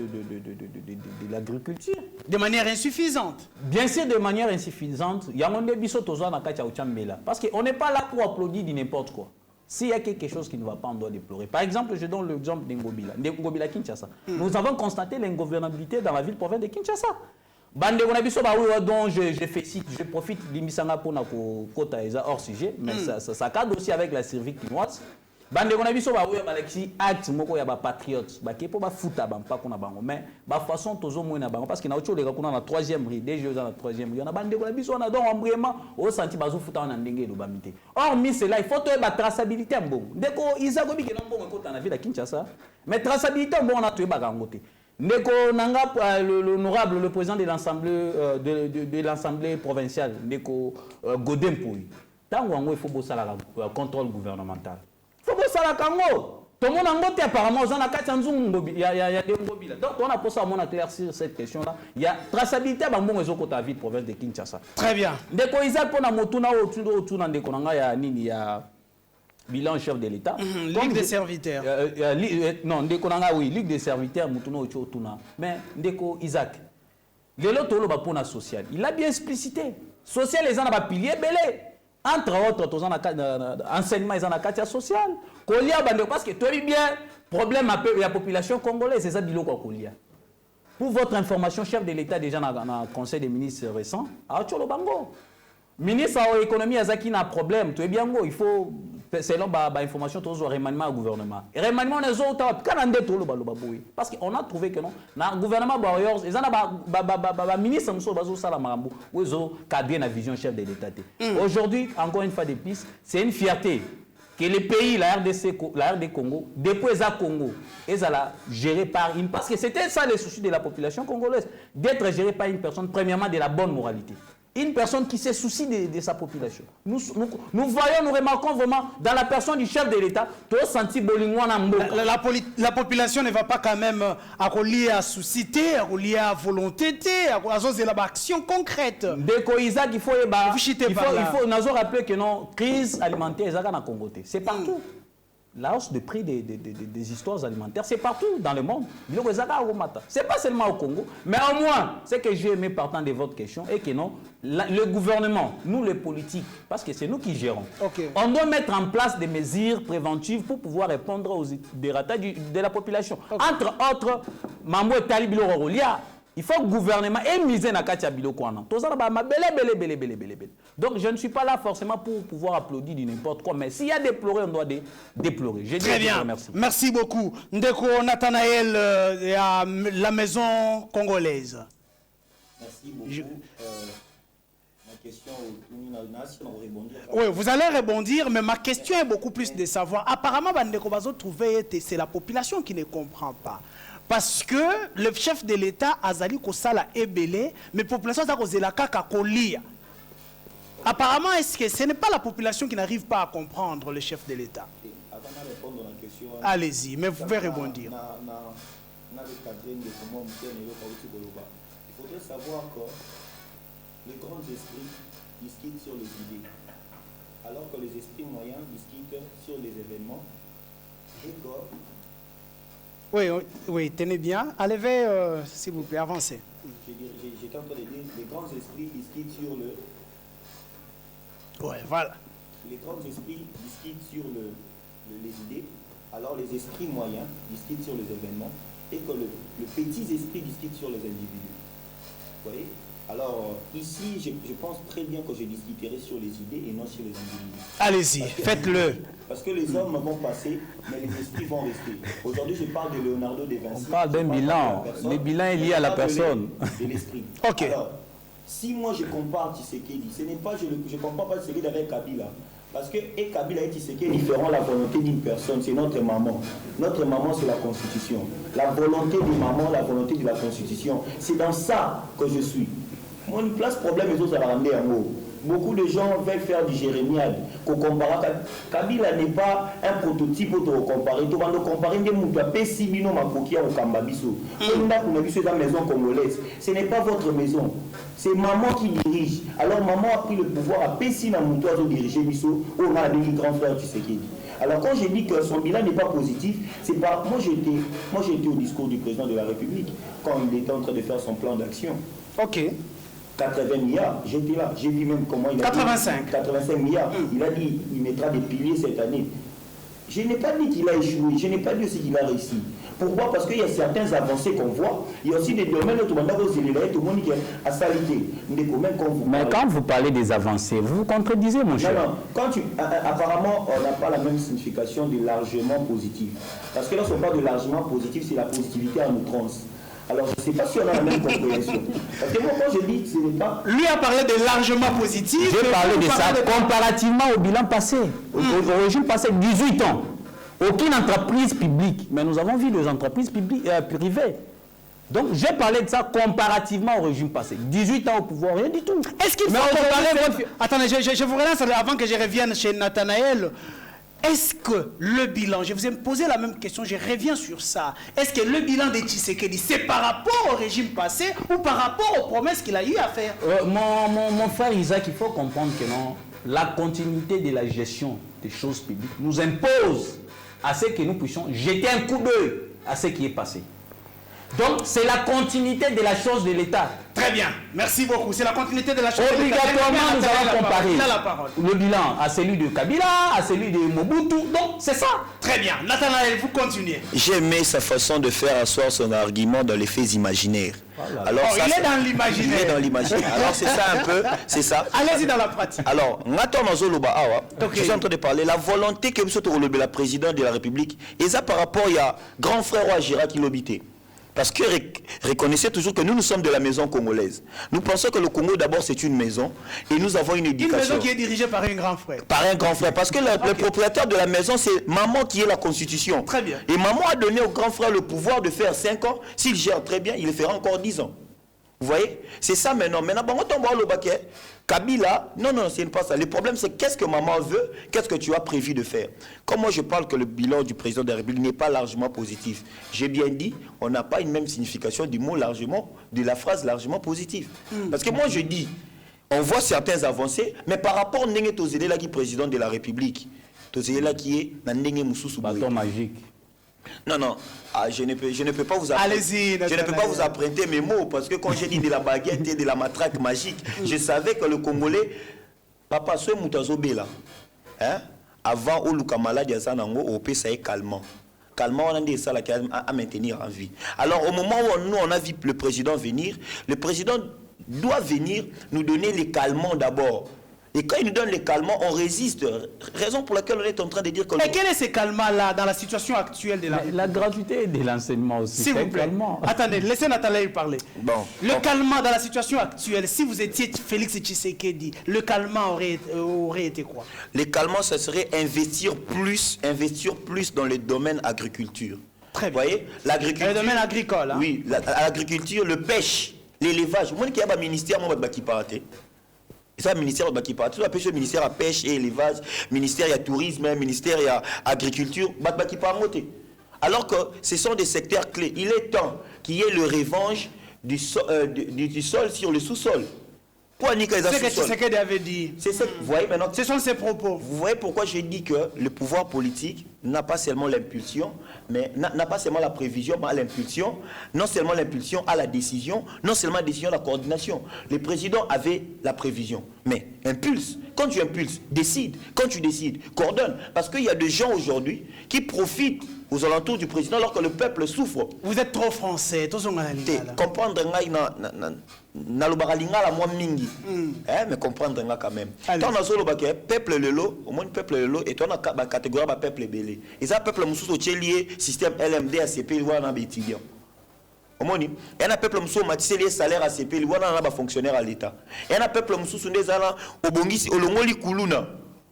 l'agriculture. De manière insuffisante. Bien sûr, de manière insuffisante. Il y a un biso tozo na kacha uchambela. Parce qu'on n'est pas là pour applaudir de n'importe quoi. S'il y a quelque chose qui ne va pas, on doit déplorer. Par exemple, je donne l'exemple d'Ngobila Kinshasa. Nous avons constaté l'ingouvernabilité dans la ville-province de Kinshasa. Bande Konabiso, dont je profite d'Imisanga pour notre quota hors sujet, mais ça cadre aussi avec la Servique chinoise. Bande Konabiso, acte moko ya ba patriote, ba kepo ba futa ba pas kuna bango, mais ba façon tozo moina bango parce que na ocho le kuna na 3e rue, déjà dans la 3e rue. On a bande Konabiso na donc vraiment au senti bazo futa na ndenge do bamité. Or mis cela, il faut to ba traçabilité mbongo. Deko izagobi ke na mbongo kota na ville à Kinshasa, mais traçabilité mbongo na to ba gangote. Ndeko Nanga, l'honorable, le président de l'Assemblée provinciale, Ndeko Godempoui, tant qu'il faut bosser la contrôle gouvernemental. Il faut bosser la Congo. Tout le monde en Ngote, apparemment, on a 4 ans, il y a des mobiles. Donc, on a pour ça, on a éclairci cette question-là. Il y a traçabilité à Bambon et Zoko Tavi, province de Kinshasa. Très bien. Dès qu'on a pour la motuna autour dans des konanga, il y a bilan chef de l'État. Ligue des serviteurs. Non, des konanga, oui, Ligue des serviteurs, motuna autour. Mais Ndeko Isaac, l'autre, le social, il a bien explicité. Social, les gens ont pilier belé. Entre autres, enseignement, ils ont un quartier social. Parce que tu as bien problème à la population congolaise, c'est ça Kolia. Pour votre information, chef de l'État déjà dans le Conseil des ministres récent, Archolo Bango. Ministre de l'économie, il a un problème. Tu es bien, il faut, selon l'information, tu as un remaniement au gouvernement. Et remaniement, on a parce qu'on a trouvé que non, dans le gouvernement, ils ont un ministre qui a cadré la vision chef de l'État. Aujourd'hui, encore une fois de plus, c'est une fierté que les pays, la RD Congo, depuis le Congo, ils sont gérés par une... Parce que c'était ça le souci de la population congolaise, d'être géré par une personne, premièrement, de la bonne moralité. Une personne qui se soucie de sa population. Nous voyons, nous remarquons vraiment dans la personne du chef de l'État, la population ne va pas quand même accolir à soucité, accolir à volonté, à action concrète. Il faut nous rappeler que non, crise alimentaire, c'est partout. La hausse du prix des histoires alimentaires, c'est partout dans le monde. Ce n'est pas seulement au Congo, mais au moins, ce que j'ai aimé partant de votre question est que non, le gouvernement, nous les politiques, parce que c'est nous qui gérons, on doit mettre en place des mesures préventives pour pouvoir répondre aux dératages de la population. Entre autres, Mambo et Talibilo Rorolia, il faut que le gouvernement ait misé dans Katia Bilokwana. Donc je ne suis pas là forcément pour pouvoir applaudir de n'importe quoi, mais s'il y a déplorer, on doit déplorer. Très bien, merci beaucoup. Ndeko Nathanaël à la maison congolaise. Merci beaucoup. Ma question, oui, vous allez rebondir, mais ma question est beaucoup plus de savoir. Apparemment, Ndeko Bazo trouvé que c'est la population qui ne comprend pas. Parce que le chef de l'État Azali Kosala est belé, mais la population a causé la caca colia. Apparemment, est-ce que ce n'est pas la population qui n'arrive pas à comprendre le chef de l'État? Allez-y, mais vous pouvez rebondir. Il faudrait savoir que les grands esprits discutent sur les idées, alors que les esprits moyens discutent sur les événements. Et que oui, tenez bien. Allez, s'il vous plaît, avancez. J'étais en train de dire, les grands esprits discutent sur le... Oui, voilà. Les grands esprits discutent sur les idées, alors les esprits moyens discutent sur les événements, et que le petit esprit discute sur les individus. Vous voyez? Alors, ici, je pense très bien que je discuterai sur les idées et non sur les individus. Allez-y, faites-le. Parce que les hommes vont passer, mais les esprits vont rester. Aujourd'hui, je parle de Leonardo de Vinci. On parle d'un bilan. Le bilan est lié à la personne. De l'esprit. Ok. Alors, si moi je compare Tshisekedi, ce n'est pas, je ne compare pas Tshisekedi avec Kabila. Parce que Kabila et Tshisekedi feront la volonté d'une personne, c'est notre maman. Notre maman, c'est la Constitution. La volonté de maman, la volonté de la Constitution. C'est dans ça que je suis. Moi, une place problème, les autres, ça va ramener en haut. Beaucoup de gens veulent faire du jérémiade. Kabila n'est pas un prototype pour te comparer. Tu vas nous comparer des moutons. Pessimino Makokia au Kambabiso. Dans la maison congolaise. Ce n'est pas votre maison. C'est maman qui dirige. Alors maman a pris le pouvoir à Pessina Moutoua de diriger Biso. On a des grands frères Tshisekedi. Alors quand j'ai dit que son bilan n'est pas positif, c'est pas. Moi j'étais au discours du président de la République quand il était en train de faire son plan d'action. Ok. 80 milliards, j'étais là, j'ai vu même comment il a 85. dit 85 milliards, il a dit il mettra des piliers cette année. Je n'ai pas dit qu'il a échoué, je n'ai pas dit aussi qu'il a réussi. Pourquoi? Parce qu'il y a certaines avancées qu'on voit, il y a aussi des domaines où tout le monde a salité. Mais quand vous parlez des avancées, vous vous contredisez, mon cher. Non, apparemment, on n'a pas la même signification de largement positif. Parce que lorsqu'on parle de largement positif, c'est la positivité en outrance. Alors, je ne sais pas si on a la même compréhension. Parce que moi, quand je dis que ce n'est pas... Lui a parlé de largement positif. J'ai parlé de ça comparativement au bilan passé. Au régime passé, 18 ans. Aucune entreprise publique. Mais nous avons vu des entreprises privées. Donc, j'ai parlé de ça comparativement au régime passé. 18 ans au pouvoir, rien du tout. Est-ce qu'il faut comparer... Attendez, je vous relance avant que je revienne chez Nathanaël. est-ce que le bilan, je vous ai posé la même question, je reviens sur ça, est-ce que le bilan de Tshisekedi, c'est par rapport au régime passé ou par rapport aux promesses qu'il a eu à faire? Mon frère Isaac, il faut comprendre que non, la continuité de la gestion des choses publiques nous impose à ce que nous puissions jeter un coup d'œil à ce qui est passé. Donc, c'est la continuité de la chose de l'État. Très bien, merci beaucoup. C'est la continuité de la chose de l'État. Obligatoirement, nous allons comparer la parole. Le bilan à celui de Kabila, à celui de Mobutu. Donc, c'est ça. Très bien. Nathanaël, vous continuez. J'ai aimé sa façon de faire asseoir son argument dans les faits imaginaires. Voilà. Alors, ça, il est dans l'imaginaire. Il est dans l'imaginaire. Alors, c'est ça un peu. C'est ça. Allez-y dans la pratique. Alors, je suis en train de parler. La volonté que M. la présidente de la République, et ça par rapport à grand frère Ouajira qui l'obité. Parce que reconnaissez toujours que nous sommes de la maison congolaise. Nous pensons que le Congo d'abord c'est une maison et nous avons une éducation. Une maison qui est dirigée par un grand frère. Par un grand frère. Parce que le propriétaire de la maison c'est maman qui est la constitution. Très bien. Et maman a donné au grand frère le pouvoir de faire 5 ans. S'il gère très bien, il le fera encore 10 ans. Vous voyez? C'est ça maintenant. Maintenant, on va le baquet. Kabila, non, c'est pas ça. Le problème, c'est qu'est-ce que maman veut, qu'est-ce que tu as prévu de faire. Comme moi, je parle que le bilan du président de la République n'est pas largement positif. J'ai bien dit, on n'a pas une même signification du mot largement, de la phrase largement positive. Parce que moi, je dis, on voit certaines avancées, mais par rapport à Ndenge Tozélela qui est président de la République, Tozélela qui est Ndenge Moussoussou. Bâton magique. Non, je ne peux pas vous apprêter. Je ne peux pas vous apprêter mes mots parce que quand j'ai dit de la baguette et de la matraque magique, je savais que le Congolais, papa, ce Moutazobe là, avant au Lukamala Diazanango, au pays ça est calmant. Calmant, on a dit ça à maintenir en vie. Alors au moment où nous on a vu le président venir, le président doit venir nous donner les calmants d'abord. Et quand il nous donne les calmants, on résiste. Raison pour laquelle on est en train de dire que... Et quel est ce calmant-là dans la situation actuelle de la gratuité de l'enseignement aussi. S'il vous plaît. Attendez, laissez Nathalie parler. Bon. Le calmant dans la situation actuelle, si vous étiez Félix Tshisekedi, le calmant aurait été quoi? Le calmant, ça serait investir plus dans le domaine agriculture. Très bien. Vous voyez, l'agriculture... Le domaine agricole. Hein? Oui, l'agriculture, le pêche, l'élevage. Moi, qui a un ministère, moi, qui parle. Et ça, le ministère qui parle, tout le ministère à pêche et élevage, ministère à tourisme, ministère à agriculture, qui parle. Alors que ce sont des secteurs clés. Il est temps qu'il y ait le revanche du sol sur le sous-sol. C'est ce que Tshisekedi avait dit. C'est ça. Vous voyez maintenant. Ce sont ses propos. Vous voyez pourquoi j'ai dit que le pouvoir politique n'a pas seulement l'impulsion, mais n'a pas seulement la prévision, mais l'impulsion. Non seulement l'impulsion à la décision, non seulement la décision à la coordination. Le président avait la prévision, mais impulse. Quand tu impulses, décide. Quand tu décides, coordonne. Parce qu'il y a des gens aujourd'hui qui profitent aux alentours du président alors que le peuple souffre. Vous êtes trop français. Comprendre mais comprendre quand même. Quand on a le peuple lelo, au moins peuple lelo, et on a la catégorie de peuple belé. Et ça, peuple moussou lié système LMD ACP, il y a un étudiant. Au moins, il y a un peuple moussou qui lié salaire ACP, il y a un fonctionnaire à l'État. Il y a un peuple moussou qui est au Bongisi, au Longoli Kuluna.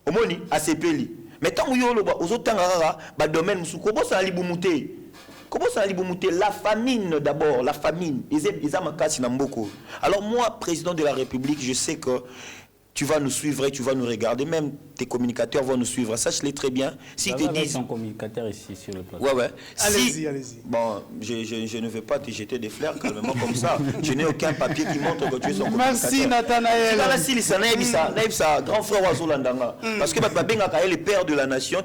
Au moins, ACP. Mais tant que vous avez aux autres domaines, comment ça allait bouter? Comment ça allait bouter? La famine d'abord, la famine. Alors moi, président de la République, je sais que tu vas nous suivre et tu vas nous regarder. Même tes communicateurs vont nous suivre. Sache-les très bien. Si tu dis... son communicateur ici sur le plateau. Ouais. Allez-y. Bon, je ne veux pas te jeter des fleurs calmement comme ça. Je n'ai aucun papier qui montre que tu es son communicateur. Merci Nathanaël. Grand frère Wazolandanga. Parce que le père de la nation,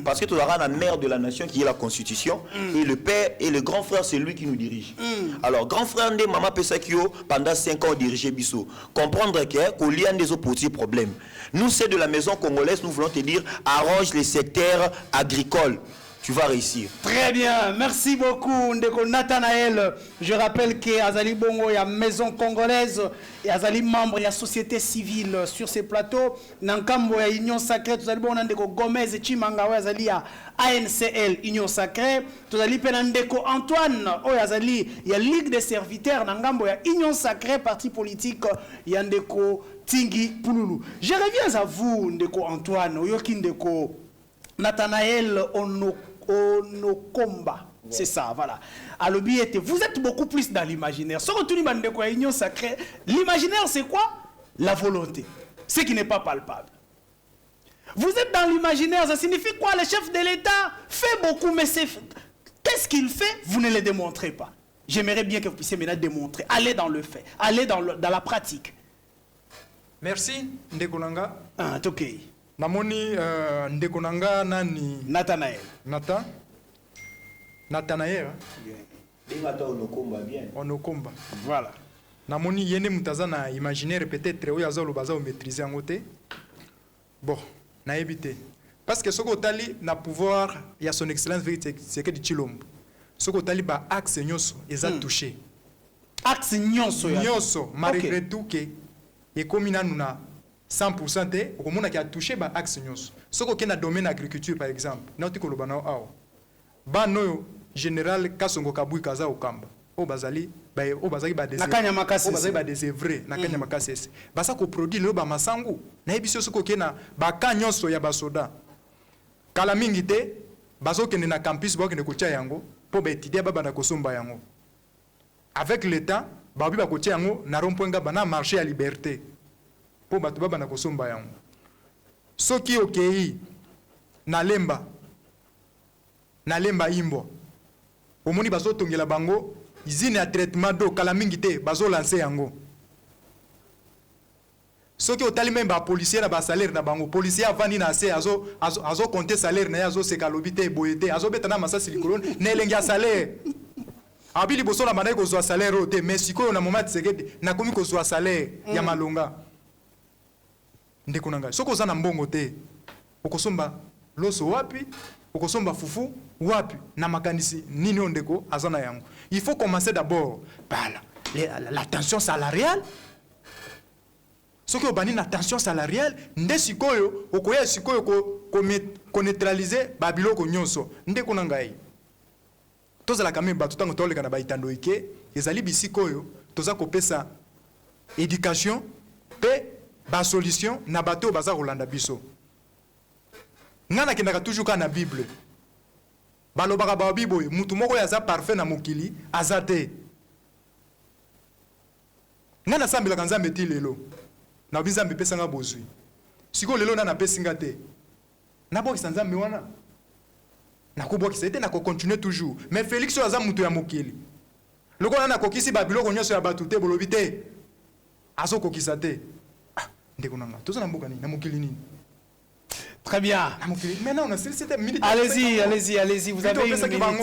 parce que tu auras la mère de la nation qui est la constitution. Et le père et le grand frère, c'est lui qui nous dirige. Alors, grand frère de Maman Pesakio, pendant 5 ans, dirigé Bissau. Comprendre qu'il y a des petits problèmes. Nous, c'est de la maison congolaise, nous voulons te dire, arrange les secteurs agricoles. Tu vas réussir. Très bien, merci beaucoup Ndeko Nathanaël. Je rappelle qu'Azali Bongo, il y a maison congolaise, et Azali membre, il y a société civile sur ces plateaux. Nankambo, il y a Union Sacrée, Azali Bongo, Ndeko Gomez et Chimangawa, Azali a ANCL, Union Sacrée. Azali Penandeko Antoine, Azali, il y a Ligue des serviteurs, Nangambo, il y a Union Sacrée, parti politique, il y a Ndeko Tingi Pouloulou. Je reviens à vous, Ndeko Antoine, Oyoki Ndeko Nathanaël Onokomba. C'est ça, voilà. Alors, vous êtes beaucoup plus dans l'imaginaire. Ce que tu dis, Union Sacrée, l'imaginaire, c'est quoi? La volonté. Ce qui n'est pas palpable. Vous êtes dans l'imaginaire, ça signifie quoi? Le chef de l'État fait beaucoup, mais qu'est-ce qu'il fait? Vous ne le démontrez pas. J'aimerais bien que vous puissiez maintenant démontrer. Allez dans le fait, allez dans la pratique. Merci, Ndekonanga. Ah, ok. Namoni Ndekonanga nani? Nathanaël. Nathanaël. Onokomba. Voilà. Namoni yene mutazana imaginaire peut-être oyo azalo baza maîtriser en côté. Bon, na éviter. Parce que ce que tali na pouvoir il y a son excellence c'est que du Chilombo. Ce que tali ba axe nyonso eza touché. Axe nyonso ya. Nyonso malgré tout que et comme ina na 100% te okomona ki a touché ba axe nyonso. Ce que na domaine agriculture par exemple, na otiko lobana awo. Ba noyo général Kasongo Kabui kaza okamba. O bazali ba des nakanya makasi. O bazali ba des vrai nakanya makasi. Basa ko produit le ba masangu. Na ebiso soko kena ba kanyonso ya basoda. Kala mingi te bazo kende na campus ba kende kotia yango po ba étudier ba bana kosomba yango. Avec le temps ba bi ba kotia yango na rompoenga bana marché à liberté. Po ba to ba bana kosomba yango. Soki okei na lemba imbo. Omoni bazo tongela bango usine ya traitement d'eau kala mingi te bazo lancer yango. Soki otali même ba policier na ba salaire na bango policier avandi na se azo compter salaire na azo seka lobité boyete azo betana masasi likolo na elengi ya salaire. Abili boso la manai ko zo salaire ote mais sikoyo na moment tsegede na komi ko zo salaire ya malonga. Ndeko nanga soko za na mbongo te okosomba loso wapi okosomba fufu wapi na makanisi nini ondeko azana yango. Il faut commencer d'abord par la tension salariale. Ce qui est la tension salariale, nde sikoyo okoya sikoyo ko neutraliser babilo ko nyonso nde konangai. Toza la kamé ba tutango toleka na baitando ike ezali bisikoyo toza kopesa éducation pe ba solution na bato baza rolanda biso. Ngana kendaka toujours ka na Bible. Balobaka ba Bible mutu moko yaza parfait na mokili azate. Ngana sambela kanzambe ti lelo. Na bizambe pesa nga bozui. Siko lelo na pesinga te. Na bokisa nzambe wana. Na ko bokisa te na ko continuer toujours. Mais Félix aza mutu ya mokili. Loko na kokisi babilo ko nyonso ya batute bolobi te. Azo kokisa te. Ah, ndeko nanga. Tozo na mboka ni na mokili nini? Très bien. Maintenant, on a c'était minute. Allez-y, vous avez une minute.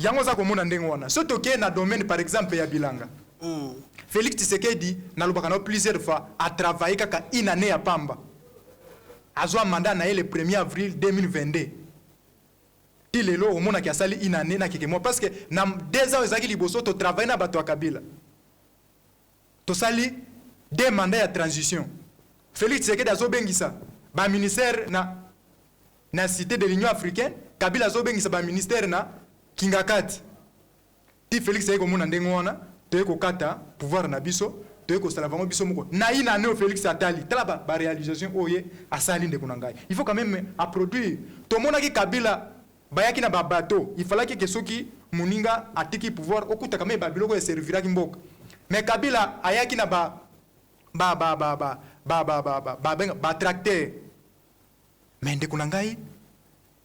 Yango za komona ndengo wana. Soto ke na domaine par exemple ya bilanga. Félix Tshisekedi na lobaka na plusieurs fois a travaillé kaka une année à Pamba. Azwa mandat na le 1er avril 2022. Ti lelo omona ki asali une année na keke mo parce que na 2 ans ezaki liboso to travailler na bato ya Kabila. To sali 2 mandats ya transition. Félix Tshisekedi azo bengisa ba ministère na cité de l'Union africaine, Kabila azo bengisa ba ministère na Kingakati. Ti Félix Tshisekedi komona ndengo wana to ko kata pouvoir na biso to ko sala vango biso moko na ina ne Félix atali tala ba réalisation oye asali ndeko nangai. Il faut quand même à produire to mona ki Kabila bayaki na ba bateau il fallait que soki muninga atiki pouvoir okuta quand même ba biloko ya servira ki mboka mais Kabila ayaki na ba tracteur mais ndeko nangai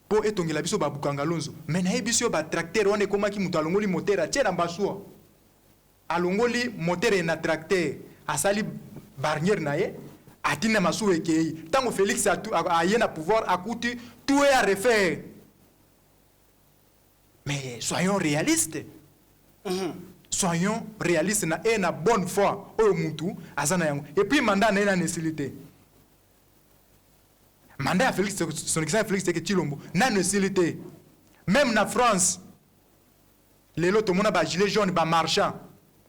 po etongela biso ba bukanga lonzo mais na biso ba tracteur wana komaki mutu alongoli moteur atie na mbasua alongoli moteur na tracteur asali barnière na ye atina masu ekei tango Félix aye na pouvoir akuti tout est à refaire mais soyons réalistes. Soyons réalistes na et na bonne foi oyo mutu azana yango et puis mandat na nécessité mandat à Félix son excellence Félix Tshilombo na nécessité même na France les lots mona ba gilet jaune ba marchand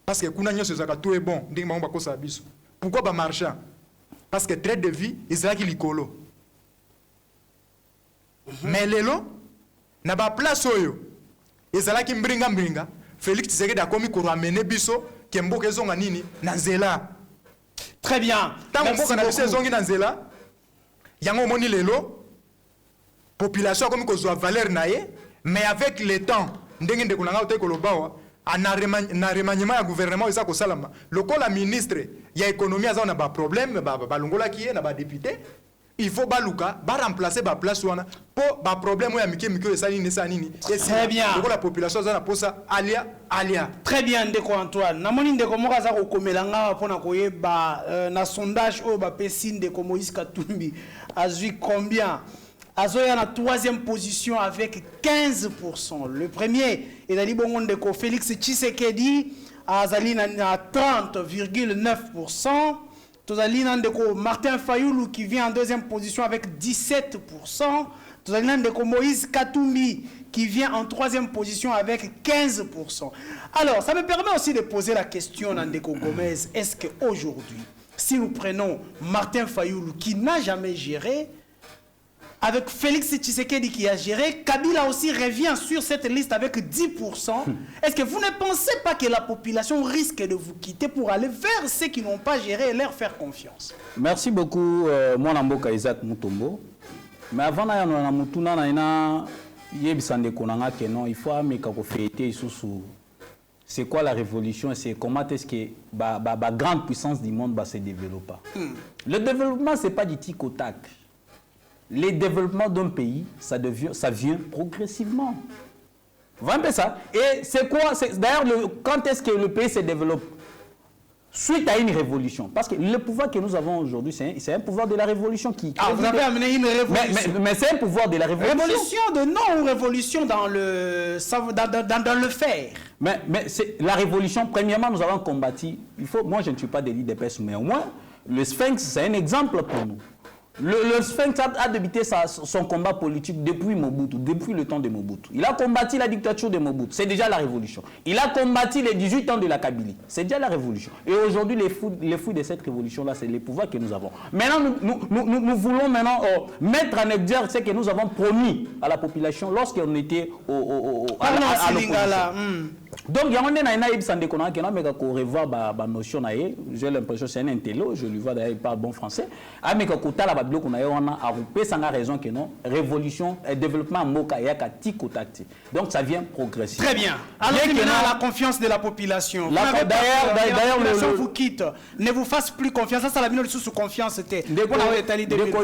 parce que kuna nyonso zaka tout est bon ndenge bango bakosa biso pourquoi ba marchand parce que trait de vie ezalaki likolo mais lelo na ba place oyo ezalaki mbringa Félix Tshisekedi a commis pour ramener biso kemboka ezonga nini na nzela. Très bien. Tango mboka na biso ezongi na nzela yango moni lelo population comme ko zo valeur na ye mais avec le temps ndenge ndeko nanga ote ko lobawa na remaniement ya gouvernement eza ko salama lokola ministre ya économie aza na ba problème ba longola ki na ba député il faut baluka ba remplacer ba place wana pour ba problème ya mike mike ça nini et très bien pour la population ça pour ça alia très bien ndeko Antoine namoni ndeko moka za ko komelanga pona koyeba na sondage o ba pesi ndeko Moïse Katumbi azui combien Azoya na 3e position avec 15%. Le premier est Ali Bongo ndeko Félix Tshisekedi azali na 30,9%. Tozali na ndeko Martin Fayulu qui vient en 2e position avec 17%. Tozali na ndeko Moïse Katumbi qui vient en 3e position avec 15%. Alors, ça me permet aussi de poser la question à Ndeko Gomez. Est-ce qu'aujourd'hui, si nous prenons Martin Fayulu qui n'a jamais géré, avec Félix Tshisekedi qui a géré, Kabila aussi revient sur cette liste avec 10%. Est-ce que vous ne pensez pas que la population risque de vous quitter pour aller vers ceux qui n'ont pas géré et leur faire confiance? Merci beaucoup, mon amboka Isaac Mutombo. Mais avant il faut fêter c'est quoi la révolution, c'est comment est-ce que la grande puissance du monde va se développer. Le développement, ce n'est pas du tic au tac. Le développement d'un pays, ça vient progressivement. Vous voyez ça? Et c'est quoi? D'ailleurs, quand est-ce que le pays se développe? Suite à une révolution. Parce que le pouvoir que nous avons aujourd'hui, c'est un pouvoir de la révolution qui... vous avez amené une révolution. Mais c'est un pouvoir de la révolution. Révolution de non ou révolution dans le faire? Mais c'est la révolution, premièrement, nous avons combattu... Moi, je ne suis pas délit d'épaisse, mais au moins, le Sphinx, c'est un exemple pour nous. Le Sphinx a débuté son combat politique depuis Mobutu, depuis le temps de Mobutu. Il a combattu la dictature de Mobutu, c'est déjà la révolution. Il a combattu les 18 ans de la Kabylie, c'est déjà la révolution. Et aujourd'hui, les fruits de cette révolution-là, c'est les pouvoirs que nous avons. Maintenant, nous voulons maintenant mettre en exergue ce que nous avons promis à la population lorsqu'on était à l'opposition. Donc, il y a une notion, j'ai l'impression que c'est un intello, je lui vois d'ailleurs, il parle bon français. Ça a raison que non, révolution et développement donc ça vient progressivement. Très bien. Alors maintenant la confiance de la population. D'ailleurs, vous quitte, ne vous fasse plus confiance. Ça, c'est la minute sous confiance.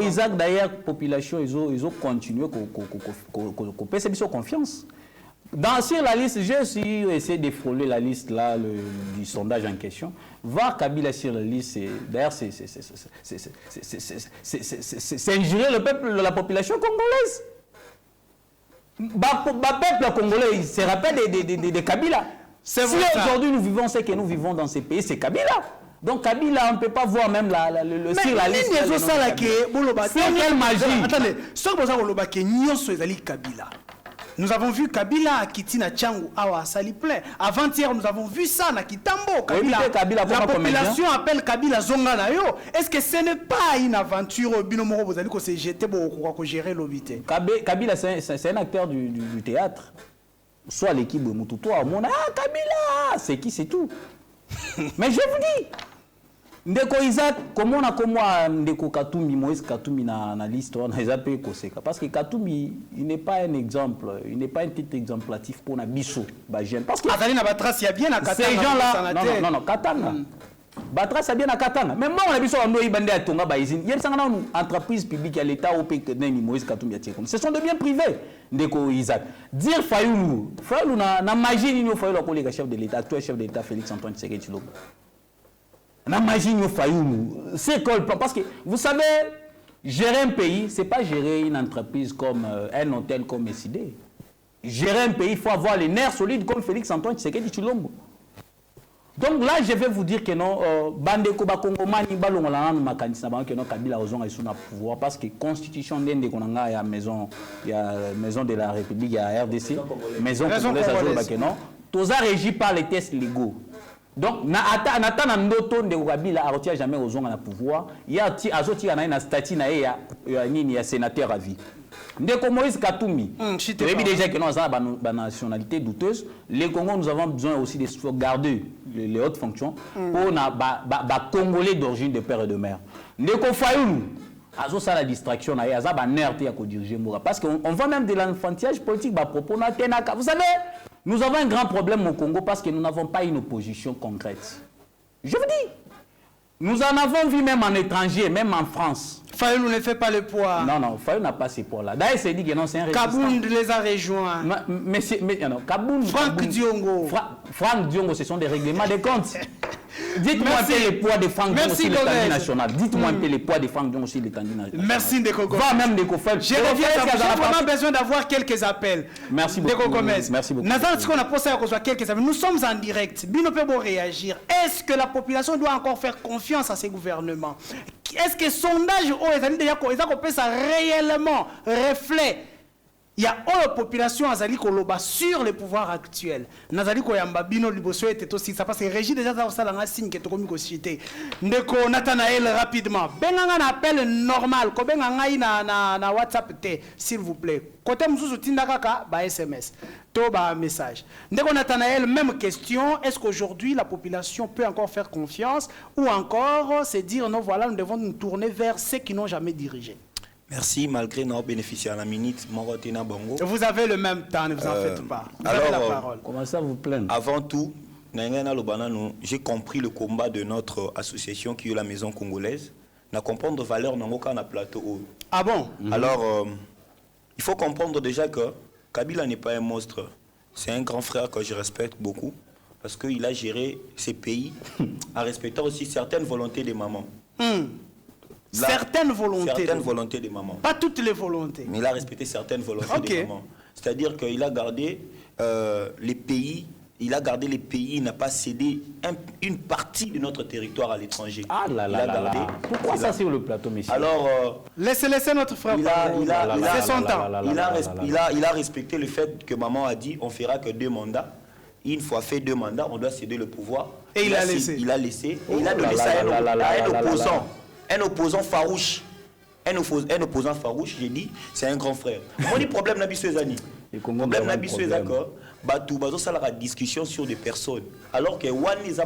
Isaac, d'ailleurs, population, ils ont continué à confiance. Sur la liste, j'ai aussi essayé de frôler la liste là, du sondage en question. Voir Kabila sur la liste, d'ailleurs, c'est injurer le peuple, la population congolaise. Le peuple congolais, il se rappelle de Kabila. Si aujourd'hui nous vivons ce que nous vivons dans ces pays, c'est Kabila. Donc Kabila, on ne peut pas voir même sur la liste. C'est quelle magie? Attendez, ce que vous avez Kabila. Nous avons vu Kabila Kitina Tchangou Awa Saliplein. Avant-hier, nous avons vu ça na Kitambo. Kabila. La population appelle Kabila Zonga Nayo. Est-ce que ce n'est pas une aventure Binomoro vous allez que c'est jeté pour gérer l'obité? Kabila, c'est un acteur du théâtre. Soit l'équipe de Moutoutou, Kabila, c'est qui, c'est tout. Mais je vous dis, Ndeko Isaac, comment on a Ndeko Katumbi, Moïse Katumbi na l'histoire, parce que Katumbi, il n'est pas un exemple, il n'est pas un titre exemplatif pour Nabiso, Bajen. Parce que ces gens-là, non, Katanga. Batras, c'est bien à Katanga. Mais moi, on a vu ça en Noïbandé à Tonga, Baïzine. Il y a une entreprise publique à l'État au pays que Moïse Katumbi a tiré. Ce sont des biens privés, Ndeko Isaac. Dire Fayoulou, na magie, il faut le chef de l'État, actuel chef de l'État, Félix Antoine Tshisekedi Tshilombo. C'est parce que vous savez, gérer un pays, ce n'est pas gérer une entreprise comme un hôtel comme SID. Gérer un pays, il faut avoir les nerfs solides comme Félix Antoine Tshisekedi Tshilombo. Donc là, je vais vous dire que non, Bandeko Bakongomani Balongolana Makanisa que non Kabila Ozon est sous le pouvoir parce que constitution d'Inde Konanga, il y a maison de la République, il y a RDC, maison congolaise à non, tout ça régi par les tests légaux. Donc, Nathan Ndoto de Kabila a retiré jamais aux à pouvoir. Il y a un statut, il y a sénateur à vie. Ndeko Moïse Katumbi, déjà que nous avons une nationalité douteuse, les Congos, nous avons besoin aussi de garder les hautes fonctions pour les Congolais d'origine de père et de mère. Ndeko Fayoulou, ça la distraction, il y a un nerf qui dirige Moura. Parce qu'on voit même de l'enfantillage politique, vous savez, nous avons un grand problème au Congo parce que nous n'avons pas une opposition concrète. Je vous dis, nous en avons vu même en étranger, même en France. Fayoulou ne fait pas le poids. Non, Fayoulou n'a pas ce poids-là. D'ailleurs, c'est dit que non, c'est un résistant. Kabound les a rejoints. Non, Kabound. Franck Diongo. Franck Diongo, ce sont des règlements de compte. Dites-moi un peu les poids de Franck Diongo sur l'étendue nationale. Dites-moi un peu les poids de Franck Diongo sur l'étendue nationale. Merci Ndeko Gomez. Va même Ndeko Gomez. J'ai vraiment besoin d'avoir quelques appels. Merci beaucoup. Ndeko Gomez. Merci beaucoup. Nathan, ce qu'on a posé à recevoir quelques appels. Nous sommes en direct. Bino peut réagir. Est-ce que la population doit encore faire confiance à ces gouvernements? Est-ce que sondage ça réellement reflète? Il y a la population azali koloba sur le pouvoir actuel. Nazali koyamba bino liboso était aussi ça parce que Régis déjà ça ça la signe que to komi ko cité. Ndeko Nathanaël rapidement. Benanga na appel normal ko benanga na WhatsApp te s'il vous plaît. Côté mususu tinda kaka ba SMS. To ba message. Ndeko Nathanaël même question, est-ce qu'aujourd'hui la population peut encore faire confiance ou encore se dire non voilà nous devons nous tourner vers ceux qui n'ont jamais dirigé? Merci, malgré nos bénéficiaires à la minute. Vous avez le même temps, ne vous en faites pas. Vous avez la parole. Comment ça vous plaît? Avant tout, j'ai compris le combat de notre association qui est la Maison Congolaise. Nous comprendre valeur dans le plateau. Ah bon? Alors, il faut comprendre déjà que Kabila n'est pas un monstre. C'est un grand frère que je respecte beaucoup parce qu'il a géré ces pays en respectant aussi certaines volontés des mamans. Certaines volontés des mamans. Pas toutes les volontés. Mais il a respecté certaines volontés des mamans. C'est-à-dire qu'il a gardé les pays, il n'a pas cédé une partie de notre territoire à l'étranger. Ah là là là là. Pourquoi ça sur le plateau, monsieur? Alors, laissez notre frère. C'est son temps. Il a respecté le fait que maman a dit on fera que 2 mandats. Une fois fait 2 mandats, on doit céder le pouvoir. Et il a laissé. Il a laissé. Et il a donné ça à un opposant. Un opposant farouche. Un opposant farouche, j'ai dit, c'est un grand frère. Moi, le problème n'a pas Le problème n'a pas ça la discussion sur des personnes. Alors que Wan les a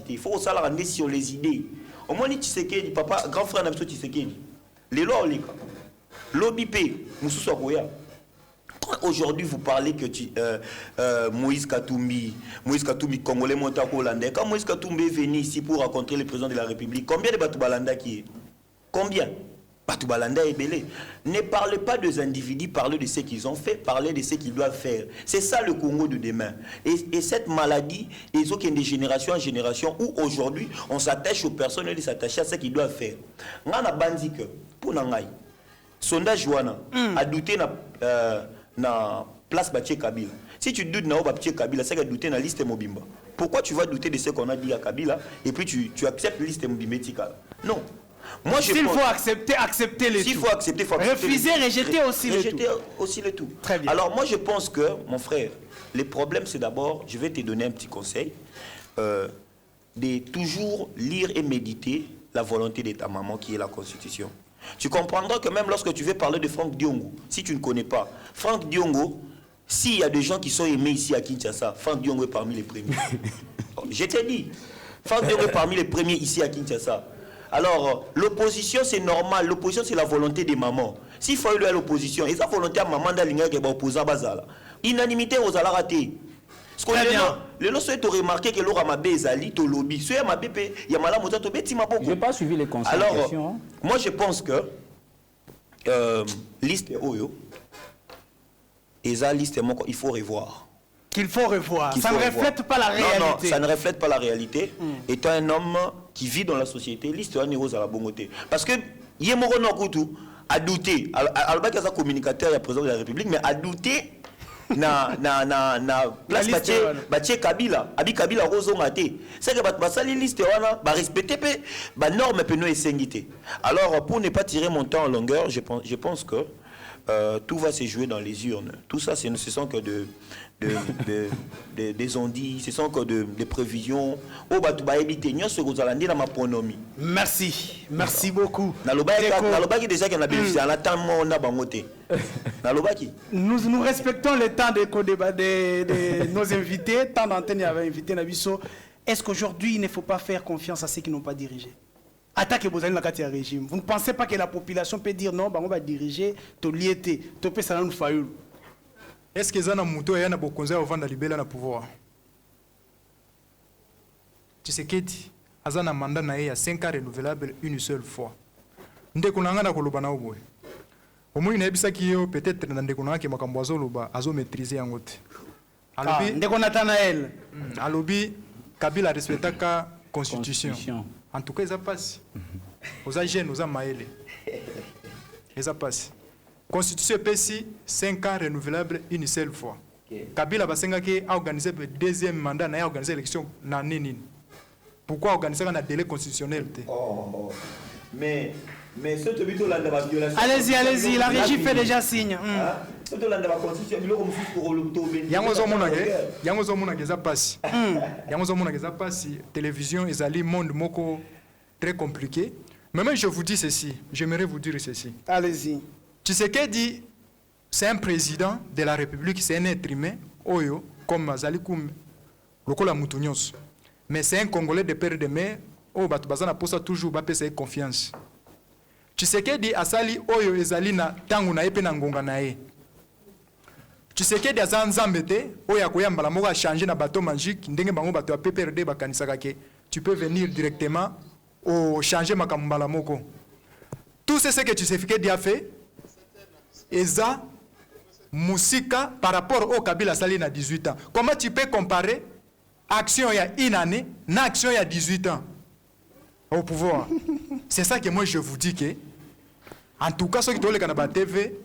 il faut ça la rendre sur les idées. Au moins, tu sais que papa, grand frère n'a pas tu sais que les lois, les cas. L'OBP, nous sommes aujourd'hui, vous parlez que Moïse Katumbi, Congolais Montako Hollandais. Quand Moïse Katumbi est venu ici pour rencontrer le président de la République, combien de Batoubalanda qui est? Combien? Batoubalanda est belé. Ne parlez pas des individus, parlez de ce qu'ils ont fait, parlez de ce qu'ils doivent faire. C'est ça le Congo de demain. Et cette maladie, ils ont de génération en génération où aujourd'hui, on s'attache aux personnes et s'attache à ce qu'ils doivent faire. On a bandi que, pour Nangaï, sondage Wana, a douté na place Batie Kabila. Si tu doutes na Batie Kabila, c'est que douter na liste Mobimba. Pourquoi tu vas douter de ce qu'on a dit à Kabila et puis tu acceptes la liste Mobimba? Non. Moi, s'il faut accepter les tout. S'il faut accepter, refuser, rejeter aussi le tout. Très bien. Alors moi je pense que, mon frère, les problèmes c'est d'abord, je vais te donner un petit conseil, de toujours lire et méditer la volonté de ta maman qui est la Constitution. Tu comprendras que même lorsque tu veux parler de Franck Diongo, si tu ne connais pas, Franck Diongo, s'il y a des gens qui sont aimés ici à Kinshasa, Franck Diongo est parmi les premiers. Je t'ai dit, Franck Diongo est parmi les premiers ici à Kinshasa. Alors, l'opposition c'est normal, l'opposition c'est la volonté des mamans. S'il faut aller à l'opposition, et sa volonté à maman d'aligner qui est opposée à Bazala. Inanimité aux ala raté. Les gens souhaitent remarquer que l'aura ma bezali, to lobby. Soit ma bébé, il y a malade moto to beti ma beaucoup. Je n'ai pas suivi les conseils. Alors, moi je pense que liste Oyo, et ça liste il faut revoir. Qu'il faut revoir. Ça ne reflète pas la réalité. Non, ça ne reflète pas la réalité. Étant un homme qui vit dans la société, l'histoire n'est pas à la bonté. Parce que Yemoro Nokutu a douté. Alors, il y a un communicateur, il y a le président de la République, mais a douté na place Batie Kabila. Abi Kabila Rozo Maté. C'est que ça les listes va respecter les normes et les singité. Alors, pour ne pas tirer mon temps en longueur, je pense que tout va se jouer dans les urnes. Tout ça, ce sont que des ondits, ce sont que des prévisions. Merci, merci beaucoup. Nous respectons le temps de nos invités, tant d'antenne avait invité Nabiso. Est-ce qu'aujourd'hui il ne faut pas faire confiance à ceux qui n'ont pas dirigé? Attaque Bozani la carte régime. Vous ne pensez pas que la population peut dire non, on va diriger, to liété, to peut ça nous faillir. Est-ce que Zana Mouto et Yana Bokonza avant de libérer le pouvoir? Tu sais qu'il y a un mandat à 5 ans renouvelable une seule fois. ndeko na nga na koloba na oboye omoni nayebisaki yo peut-être na ndeko na nga ke makambo azoloba azomaîtriser yango te alobi ndeko Nathanaël alobi Kabila respectaka constitution en tout cas eza pasi oza jeune oza mayele eza pasi constitution epesi 5 ans renouvelable une seule fois Kabila basengaki organiser le deuxième mandat na organiser élection na nini pourquoi organiser un délai constitutionnel mais ce que tu as violation. Allez-y, la régie fait déjà signe. Ce que tu as constitution yango zo mona que ça passe. Yango zo mona que ça passe télévision ezali monde moko très compliqué. Mais même je vous dis ceci, j'aimerais vous dire ceci. Allez-y. Tshisekedi c'est un président de la République, c'est un être humain oyo comme azali kum lokola mutu nyonso. Mais c'est un Congolais de père de mère, oh batu bazana posa toujours ba pesa confiance. Tshisekedi asali oyo ezali na tangu na epe na ngonga na ye. Tshisekedi aza nzambe te oyo akoyamba la moko a changer na bateau magique ndenge bango bato ya PPRD bakanisaka ke tu peux venir directement au changer makambo la moko. Tout ce que Tshisekedi a fait eza musika par rapport au Kabila sali na 18 ans. Comment tu peux comparer action il y a une année, na action il y a 18 ans au pouvoir? C'est ça que moi je vous dis que, en tout cas, ceux qui ont les canaux TV,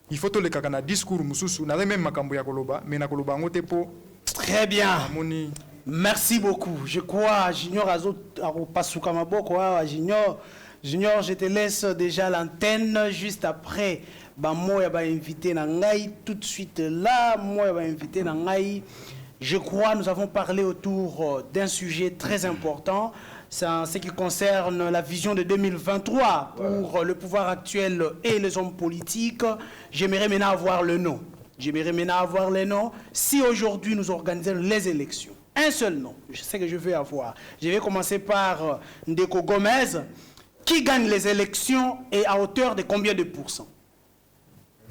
il faut tous les canaux discours mususu, n'a même makambo ya koloba, mais na koloba ngote po. Très bien. Merci beaucoup. Je crois, Junior Azo Pasuka Maboko, Junior, je te laisse déjà l'antenne juste après. Bah moi va inviter Nangai tout de suite là, moi va inviter Nangai. Je crois nous avons parlé autour d'un sujet très important, c'est en ce qui concerne la vision de 2023 pour le pouvoir actuel et les hommes politiques. J'aimerais maintenant avoir le nom. Si aujourd'hui nous organisons les élections, un seul nom, je sais que je vais avoir. Je vais commencer par Ndeko Gomez. Qui gagne les élections et à hauteur de combien de pourcents?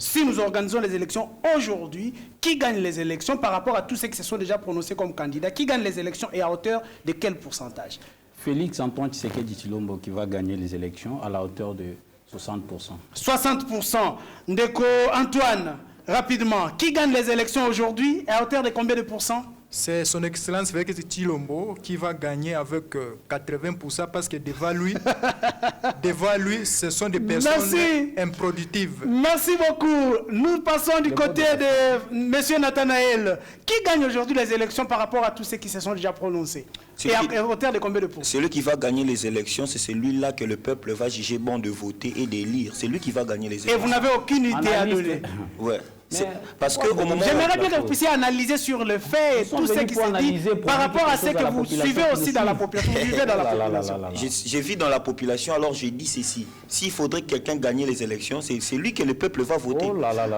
Si nous organisons les élections aujourd'hui, qui gagne les élections par rapport à tous ceux qui se sont déjà prononcés comme candidats? Qui gagne les élections et à hauteur de quel pourcentage? Félix Antoine Tshisekedi Tshilombo qui va gagner les élections à la hauteur de 60%. 60%. Ndeko Antoine, rapidement, qui gagne les élections aujourd'hui et à hauteur de combien de pourcents? C'est son excellence Félix Tshilombo qui va gagner avec 80% parce que devant lui, ce sont des personnes improductives. Merci beaucoup. Nous passons du côté de M. Nathanaël. Qui gagne aujourd'hui les élections par rapport à tous ceux qui se sont déjà prononcés? Et à hauteur de combien de pourcents? Celui qui va gagner les élections, c'est celui-là que le peuple va juger bon de voter et d'élire. C'est lui qui va gagner les élections. Et vous n'avez aucune idée à donner? Ouais. Parce que au moment j'aimerais bien que vous puissiez analyser sur le fait et tout ce qui se dit par rapport à ce que vous suivez aussi dans la population. Vous vivez dans la population. Je vis dans la population, alors je dis ceci. S'il faudrait que quelqu'un gagne les élections, c'est lui que le peuple va voter.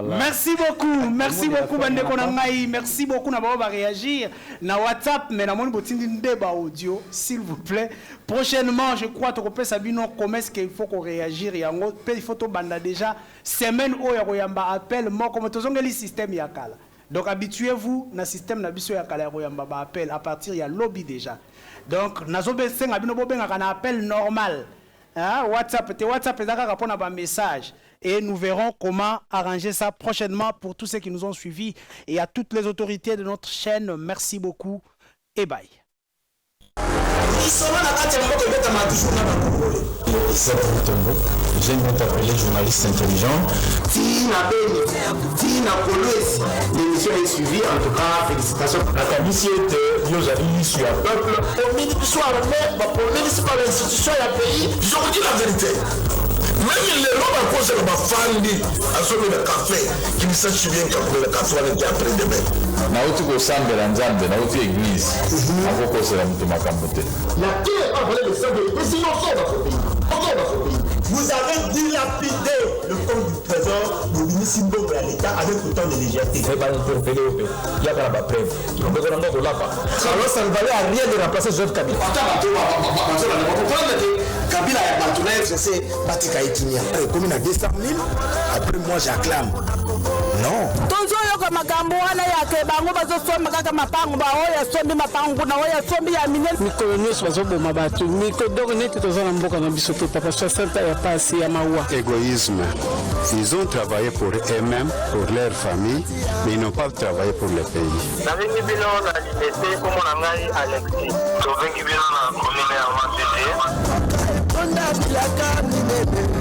Merci beaucoup. Merci beaucoup, Bandeko Nangai. Merci beaucoup, Nabao va réagir. Na WhatsApp, mais na mon botindi débat audio, s'il vous plaît. Prochainement, je crois que Sabino comment est-ce qu'il faut qu'on réagisse. Il faut que banda déjà semaine où il y a un appel moi comme le système yakala. Donc habituez-vous na système na biso yakala royamba appel à partir ya lobby déjà. Donc nazobe senga bino bobenga kana appel normal. Hein? WhatsApp ezaka répondre à un message et nous verrons comment arranger ça prochainement pour tous ceux qui nous ont suivis et à toutes les autorités de notre chaîne. Merci beaucoup et bye. J'aime bien t'appeler journaliste intelligent. Tina Beni, Tina Kolwezi, l'émission est suivie, en tout cas, félicitations. La Kabisi était, nous avons sur un peuple, au ministre soit armé, pour ministre par l'institution et un pays, je vous dis la vérité. Même les lois à cause de ma famille, à ce moment de café, qui me sache bien que le café était après-demain. Nauti kosambela nzambe nauti église akokosela mutu makambo te. La qui n'est pas volé le sang de l'Église, sinon sort dans ce pays. Vous avez dilapidé le compte du trésor de ministre Mbongo à l'État avec autant de légèreté. C'est pas interpellé au pays. Il y a pas la preuve. Alors ça ne valait à rien de remplacer Joseph Kabila. Kabila et Batouna FCC, Batika Etimia. Commune à 200 000, après moi j'acclame. Non. Tozoyoka makambo wana yake bango bazosomba kaka mapango ba oya sombi mapango na oya sombi ya minene mikolo nyonso bazoboma bato mikodoko neti toza na mboka na biso te papa 60 ya pasi ya mawa. Égoïsme. Ils ont travaillé pour eux-mêmes, pour leur famille, mais ils n'ont pas travaillé pour le pays. Navengi bino na limete komo na ngai Alexis. Tovengi bino na commune ya Matete. Onda bilaka minene.